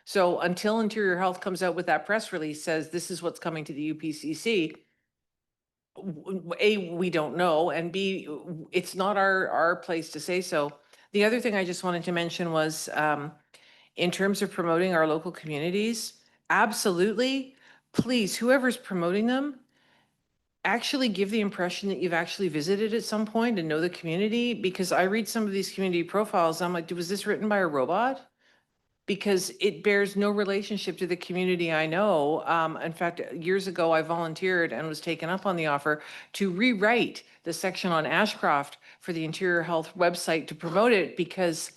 So until Interior Health comes out with that press release, says this is what's coming to the UPCC, A, we don't know, and B, it's not our place to say so. The other thing I just wanted to mention was, in terms of promoting our local communities, absolutely, please, whoever's promoting them, actually give the impression that you've actually visited at some point and know the community, because I read some of these community profiles, I'm like, was this written by a robot? Because it bears no relationship to the community I know. In fact, years ago, I volunteered and was taken up on the offer to rewrite the section on Ashcroft for the Interior Health website to promote it, because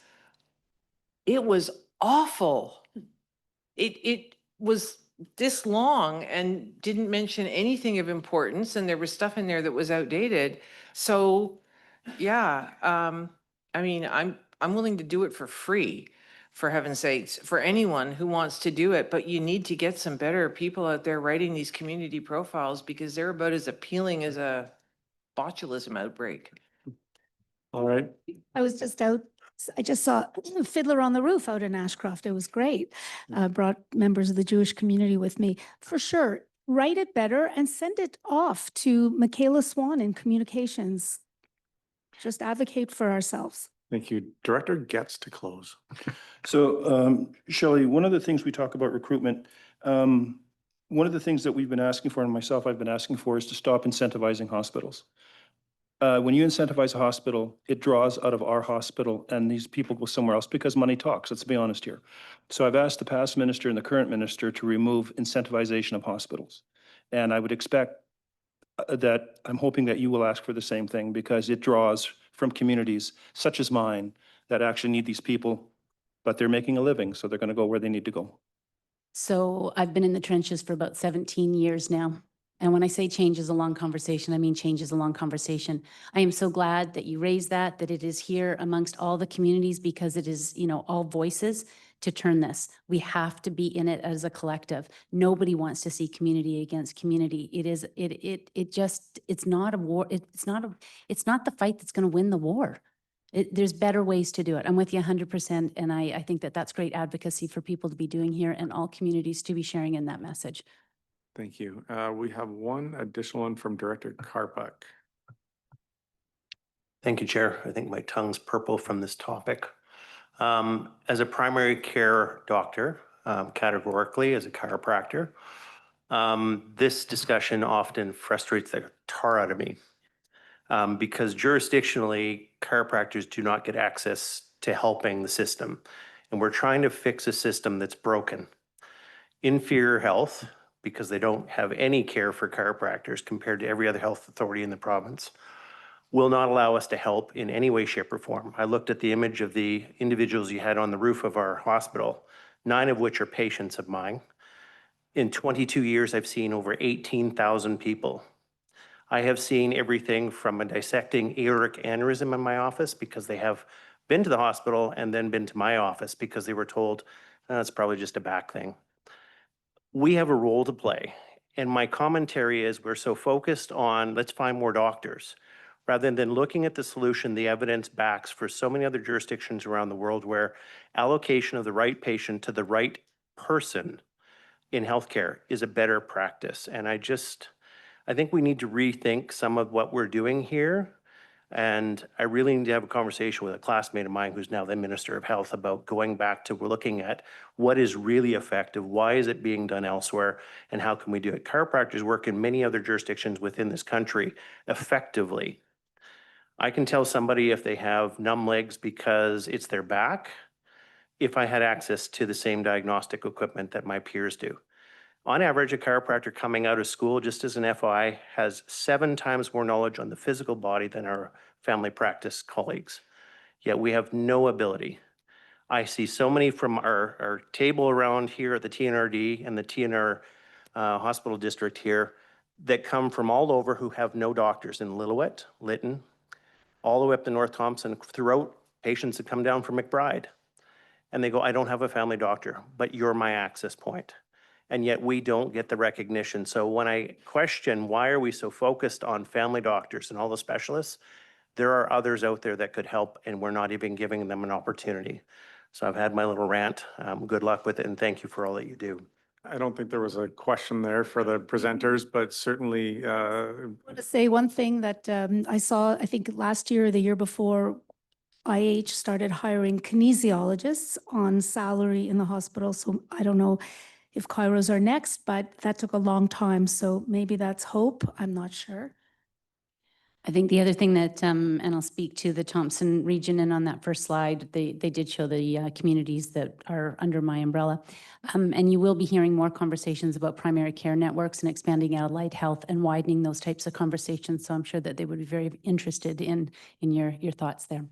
it was awful. It was this long and didn't mention anything of importance, and there was stuff in there that was outdated. So yeah, I mean, I'm willing to do it for free, for heaven's sakes, for anyone who wants to do it, but you need to get some better people out there writing these community profiles, because they're about as appealing as a botulism outbreak. All right. I was just out, I just saw Fiddler on the Roof out in Ashcroft. It was great. Brought members of the Jewish community with me. For sure, write it better and send it off to Michaela Swan in communications. Just advocate for ourselves. Thank you. Director gets to close. So, Shelley, one of the things we talk about recruitment, one of the things that we've been asking for, and myself I've been asking for, is to stop incentivizing hospitals. When you incentivize a hospital, it draws out of our hospital, and these people go somewhere else because money talks, let's be honest here. So I've asked the past minister and the current minister to remove incentivization of hospitals. And I would expect that, I'm hoping that you will ask for the same thing, because it draws from communities such as mine that actually need these people, but they're making a living, so they're going to go where they need to go. So I've been in the trenches for about 17 years now. And when I say change is a long conversation, I mean change is a long conversation. I am so glad that you raised that it is here amongst all the communities, because it is, all voices to turn this. We have to be in it as a collective. Nobody wants to see community against community. It's not a war. It's not the fight that's going to win the war. There's better ways to do it. I'm with you 100%. And I think that that's great advocacy for people to be doing here, and all communities to be sharing in that message. Thank you. We have one additional one from Director Karpuk. Thank you, Chair. I think my tongue's purple from this topic. As a primary care doctor, categorically as a chiropractor, this discussion often frustrates the tar out of me, because jurisdictionally, chiropractors do not get access to helping the system. And we're trying to fix a system that's broken. Inferior Health, because they don't have any care for chiropractors compared to every other health authority in the province, will not allow us to help in any way, shape, or form. I looked at the image of the individuals you had on the roof of our hospital, 9 of which are patients of mine. In 22 years, I've seen over 18,000 people. I have seen everything from a dissecting aortic aneurysm in my office, because they have been to the hospital and then been to my office because they were told, it's probably just a back thing. We have a role to play. And my commentary is, we're so focused on let's find more doctors. rather than looking at the solution, the evidence backs for so many other jurisdictions around the world where allocation of the right patient to the right person in healthcare is a better practice. And I think we need to rethink some of what we're doing here. And I really need to have a conversation with a classmate of mine who's now the Minister of Health about going back to looking at what is really effective, why is it being done elsewhere, and how can we do it? Chiropractors work in many other jurisdictions within this country effectively. I can tell somebody if they have numb legs because it's their back, if I had access to the same diagnostic equipment that my peers do. On average, a chiropractor coming out of school, just as an FYI, has 7 times more knowledge on the physical body than our family practice colleagues. Yet we have no ability. I see so many from our table around here at the TNRD and the TNR hospital district here that come from all over who have no doctors in Lillooet, Lytton, all the way up to North Thompson, throughout patients that come down from McBride. And they go, I don't have a family doctor, but you're my access point. And yet we don't get the recognition. So when I question why are we so focused on family doctors and all the specialists, there are others out there that could help and we're not even giving them an opportunity. So I've had my little rant. Good luck with it and thank you for all that you do. I don't think there was a question there for the presenters, but certainly, I want to say one thing that I saw, I think last year or the year before, IH started hiring kinesiologists on salary in the hospital. So I don't know if chiros are next, but that took a long time. So maybe that's hope. I'm not sure. I think the other thing that, and I'll speak to the Thompson region, and on that first slide, they did show the communities that are under my umbrella. And you will be hearing more conversations about primary care networks and expanding allied health and widening those types of conversations. So I'm sure that they would be very interested in your thoughts there.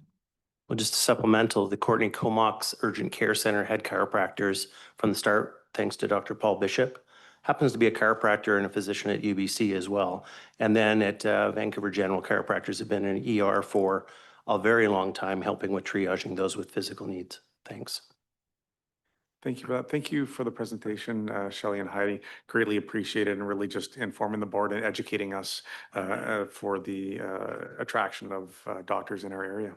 Well, just a supplemental, the Courtney Comox Urgent Care Center head chiropractors from the start, thanks to Dr. Paul Bishop, happens to be a chiropractor and a physician at UBC as well. And then at Vancouver General, chiropractors have been in ER for a very long time, helping with triaging those with physical needs. Thanks. thank you for that. Thank you for the presentation, Shelley and Heidi. Greatly appreciated and really just informing the board and educating us for the attraction of doctors in our area.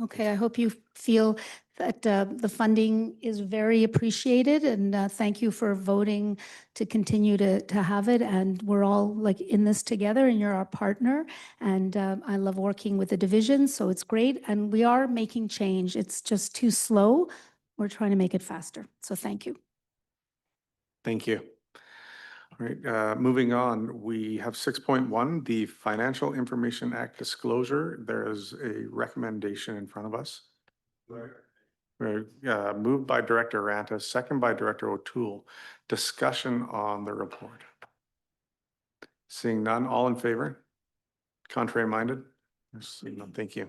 Okay, I hope you feel that the funding is very appreciated, and thank you for voting to continue to have it. And we're all like in this together, and you're our partner. And I love working with the division, so it's great. And we are making change. It's just too slow. We're trying to make it faster. So thank you. Thank you. All right, moving on, we have 6.1, the Financial Information Act disclosure. There is a recommendation in front of us. Moved by Director Ranta, second by Director O'Toole. Discussion on the report. Seeing none, all in favor? Contrary minded? Seeing none, thank you.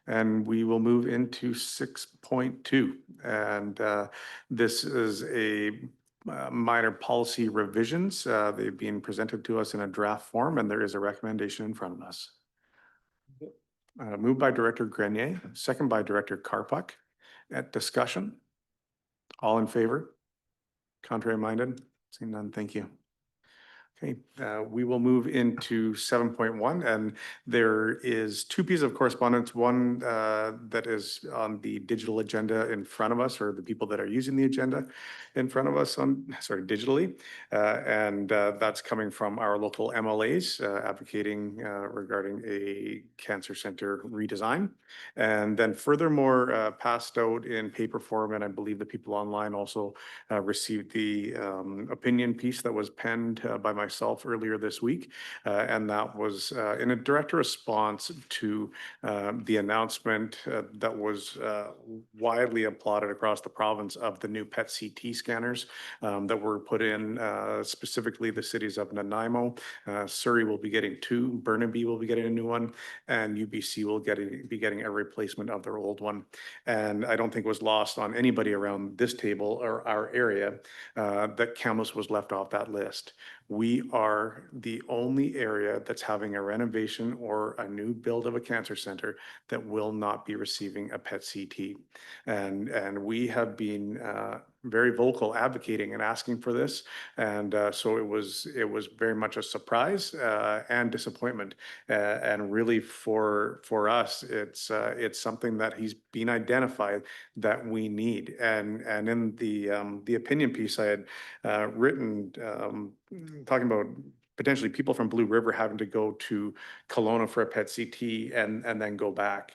And we will move into 6.2. And this is a minor policy revisions. They've been presented to us in a draft form, and there is a recommendation in front of us. Moved by Director Grenier, second by Director Karpuk. At discussion, all in favor? Contrary minded? Seeing none, thank you. Okay, we will move into 7.1, and there is 2 pieces of correspondence. One that is on the digital agenda in front of us, or the people that are using the agenda in front of us digitally. And that's coming from our local MLAs advocating regarding a cancer center redesign. And then furthermore, passed out in paper form, and I believe the people online also received the opinion piece that was penned by myself earlier this week. And that was in a direct response to the announcement that was widely applauded across the province of the new PET CT scanners that were put in, specifically the cities of Nanaimo. Surrey will be getting 2, Burnaby will be getting a new one, and UBC will be getting a replacement of their old one. And I don't think it was lost on anybody around this table or our area that Kamloops was left off that list. We are the only area that's having a renovation or a new build of a cancer center that will not be receiving a PET CT. And we have been very vocal advocating and asking for this. And so it was very much a surprise and disappointment. And really for us, it's something that he's been identified that we need. And in the opinion piece I had written, talking about potentially people from Blue River having to go to Kelowna for a PET CT and then go back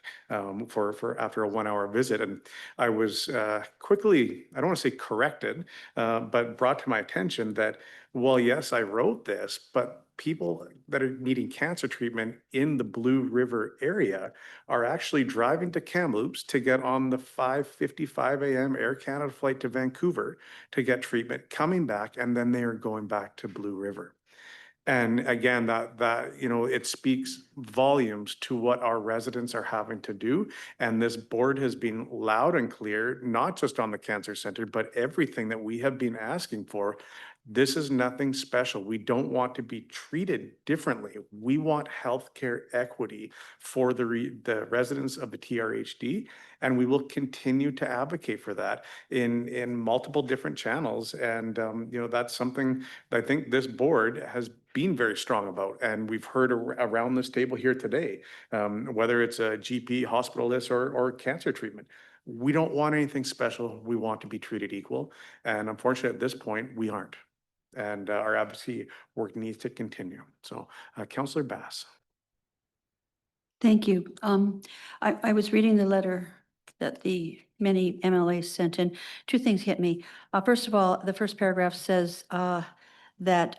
for after a 1-hour visit. And I was quickly, I don't want to say corrected, but brought to my attention that, well, yes, I wrote this, but people that are needing cancer treatment in the Blue River area are actually driving to Kamloops to get on the 5:55 a.m. Air Canada flight to Vancouver to get treatment, coming back, and then they are going back to Blue River. And again, that it speaks volumes to what our residents are having to do. And this board has been loud and clear, not just on the cancer center, but everything that we have been asking for. This is nothing special. We don't want to be treated differently. We want healthcare equity for the residents of the TRHD, and we will continue to advocate for that in multiple different channels. And that's something that I think this board has been very strong about, and we've heard around this table here today, whether it's a GP, hospitalist, or cancer treatment. We don't want anything special. We want to be treated equal, and unfortunately, at this point, we aren't. And our advocacy work needs to continue. So, Councillor Bass. Thank you. I was reading the letter that the many MLAs sent in. Two things hit me. First of all, the first paragraph says that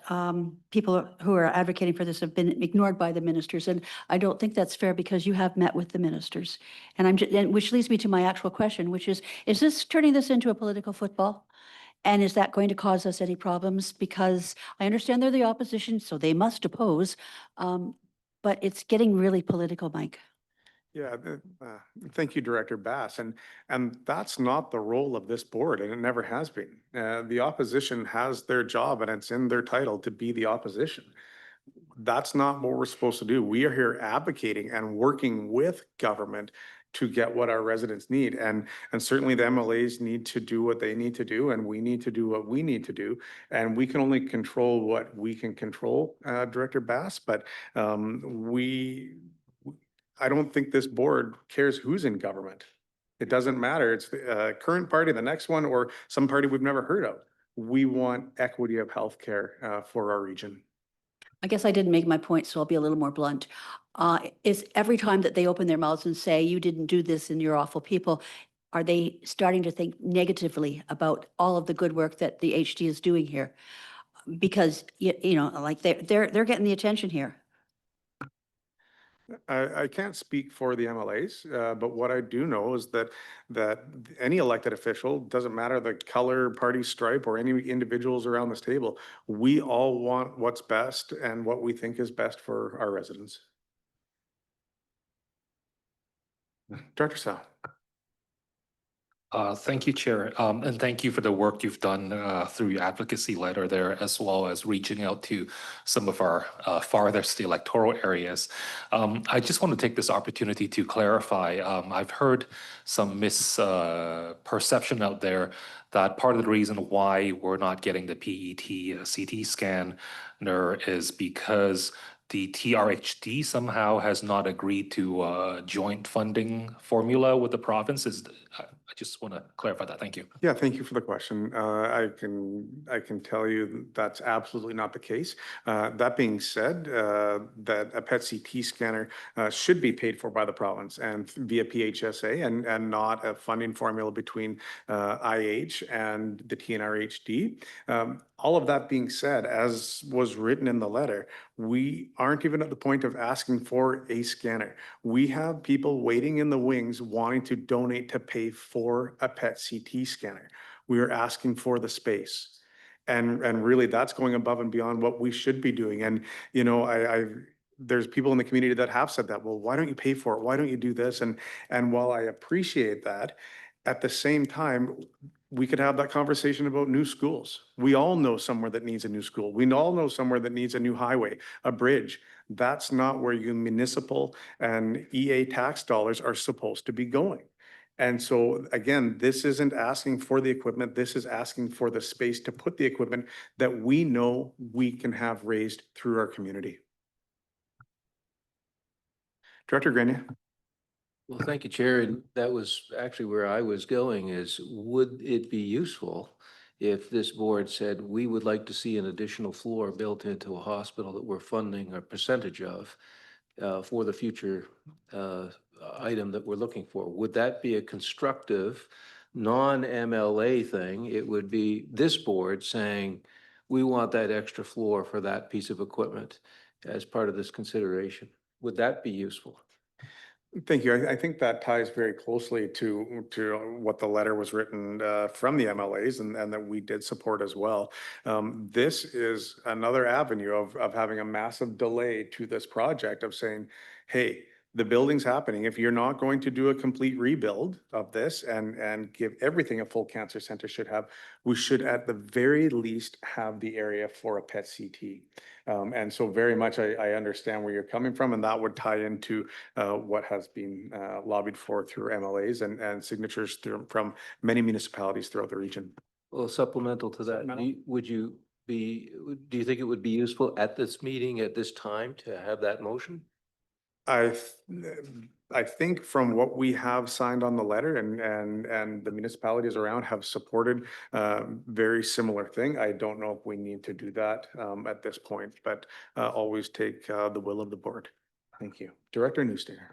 people who are advocating for this have been ignored by the ministers. And I don't think that's fair, because you have met with the ministers. And which leads me to my actual question, which is this turning this into a political football? And is that going to cause us any problems? Because I understand they're the opposition, so they must oppose. But it's getting really political, Mike. Yeah, thank you, Director Bass. And that's not the role of this board, and it never has been. The opposition has their job, and it's in their title to be the opposition. That's not what we're supposed to do. We are here advocating and working with government to get what our residents need. And certainly the MLAs need to do what they need to do, and we need to do what we need to do. And we can only control what we can control, Director Bass, but I don't think this board cares who's in government. It doesn't matter. It's the current party, the next one, or some party we've never heard of. We want equity of healthcare for our region. I guess I didn't make my point, so I'll be a little more blunt. Is every time that they open their mouths and say, you didn't do this and you're awful people, are they starting to think negatively about all of the good work that the HD is doing here? Because, like they're getting the attention here. I can't speak for the MLAs, but what I do know is that any elected official, doesn't matter the color, party, stripe, or any individuals around this table, we all want what's best and what we think is best for our residents. Director Sal. Thank you, Chair, and thank you for the work you've done through your advocacy letter there, as well as reaching out to some of our farthest electoral areas. I just want to take this opportunity to clarify. I've heard some misperception out there that part of the reason why we're not getting the PET CT scanner is because the TRHD somehow has not agreed to a joint funding formula with the province. I just want to clarify that. Thank you. Yeah, thank you for the question. I can tell you that's absolutely not the case. That being said, that a PET CT scanner should be paid for by the province and via PHSA, and not a funding formula between IH and the TNRHD. All of that being said, as was written in the letter, we aren't even at the point of asking for a scanner. We have people waiting in the wings wanting to donate to pay for a PET CT scanner. We are asking for the space. And really that's going above and beyond what we should be doing. And, there's people in the community that have said that, well, why don't you pay for it? Why don't you do this? And while I appreciate that, at the same time, we could have that conversation about new schools. We all know somewhere that needs a new school. We all know somewhere that needs a new highway, a bridge. That's not where your municipal and EA tax dollars are supposed to be going. And so again, this isn't asking for the equipment. This is asking for the space to put the equipment that we know we can have raised through our community. Director Grenier. Well, thank you, Chair. And that was actually where I was going is, would it be useful if this board said, we would like to see an additional floor built into a hospital that we're funding a percentage of for the future item that we're looking for? Would that be a constructive, non-MLA thing? It would be this board saying, we want that extra floor for that piece of equipment as part of this consideration. Would that be useful? Thank you. I think that ties very closely to what the letter was written from the MLAs and that we did support as well. This is another avenue of having a massive delay to this project of saying, hey, the building's happening. If you're not going to do a complete rebuild of this and give everything a full cancer center should have, we should at the very least have the area for a PET CT. And so very much I understand where you're coming from, and that would tie into what has been lobbied for through MLAs and signatures from many municipalities throughout the region. Well, supplemental to that, do you think it would be useful at this meeting, at this time, to have that motion? I think from what we have signed on the letter and the municipalities around have supported very similar thing. I don't know if we need to do that at this point, but always take the will of the board. Thank you. Director Newstinger.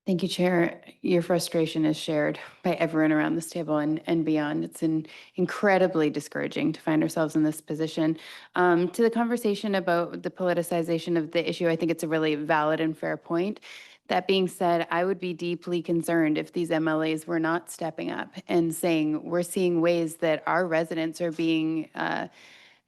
Thank you, Chair. Your frustration is shared by everyone around this table and beyond. It's incredibly discouraging to find ourselves in this position. To the conversation about the politicization of the issue, I think it's a really valid and fair point. That being said, I would be deeply concerned if these MLAs were not stepping up and saying, we're seeing ways that our residents are being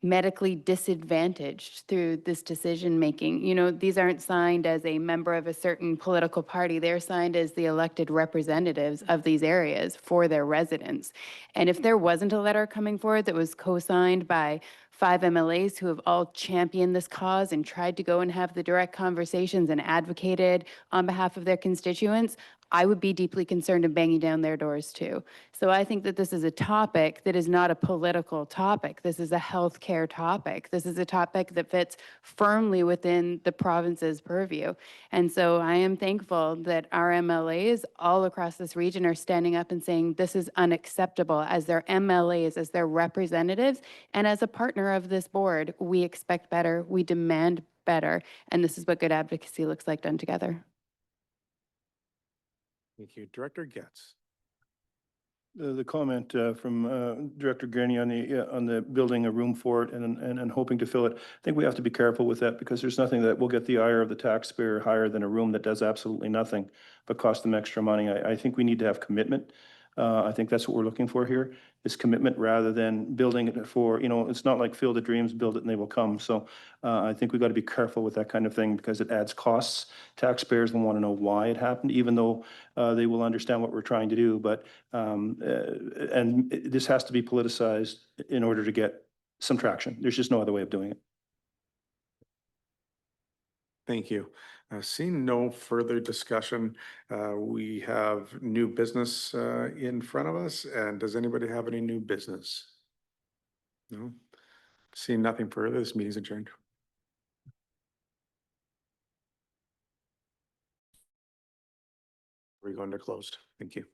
medically disadvantaged through this decision making. You know, these aren't signed as a member of a certain political party. They're signed as the elected representatives of these areas for their residents. And if there wasn't a letter coming forward that was co-signed by 5 MLAs who have all championed this cause and tried to go and have the direct conversations and advocated on behalf of their constituents, I would be deeply concerned and banging down their doors too. So I think that this is a topic that is not a political topic. This is a healthcare topic. This is a topic that fits firmly within the province's purview. And so I am thankful that our MLAs all across this region are standing up and saying this is unacceptable. As their MLAs, as their representatives, and as a partner of this board, we expect better, we demand better, and this is what good advocacy looks like done together. Thank you. Director Getz. The comment from Director Gurney on the building a room for it and hoping to fill it. I think we have to be careful with that because there's nothing that will get the ire of the taxpayer higher than a room that does absolutely nothing but cost them extra money. I think we need to have commitment. I think that's what we're looking for here, is commitment rather than building it for, you know, it's not like Field of Dreams, build it and they will come. So I think we've got to be careful with that kind of thing because it adds costs. Taxpayers will want to know why it happened, even though they will understand what we're trying to do. But, and this has to be politicized in order to get some traction. There's just no other way of doing it. Thank you. Seeing no further discussion, we have new business in front of us. And does anybody have any new business? No? Seeing nothing further, this meeting is adjourned. We're going to closed. Thank you.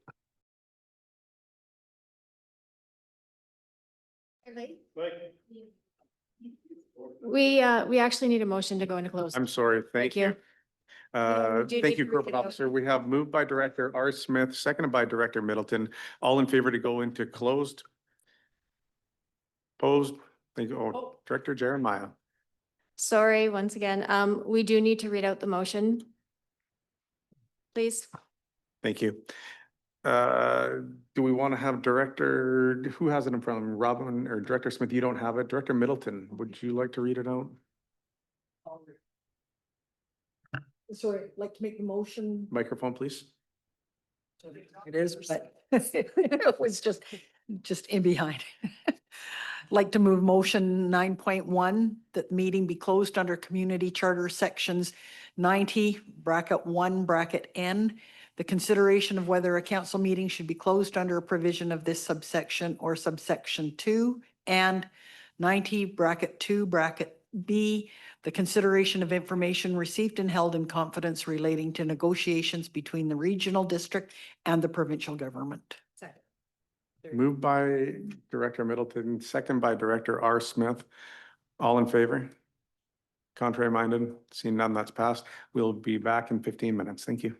We actually need a motion to go into closed. I'm sorry. Thank you. Yeah, we do Thank need you, to read Corporate it out. Officer. We have moved by Director R. Smith, seconded by Director Middleton. All in favor to go into closed? Opposed? Thank you. Oh, Director Jeremiah. Sorry, once again, we do need to read out the motion. Please. Thank you. Do we want to have Director, who has it in front of him? Robin or Director Smith? You don't have it. Director Middleton, would you like to read it out? Sorry, I'd like to make the motion. Microphone, please. It is, but it was just in behind. Like to move motion 9.1, that meeting be closed under Community Charter Sections 90, bracket 1, bracket N, the consideration of whether a council meeting should be closed under a provision of this subsection or subsection 2, and 90(2)(b), the consideration of information received and held in confidence relating to negotiations between the regional district and the provincial government. Moved by Director Middleton, second by Director R. Smith. All in favor? Contrary minded? Seeing none, that's passed. We'll be back in 15 minutes. Thank you.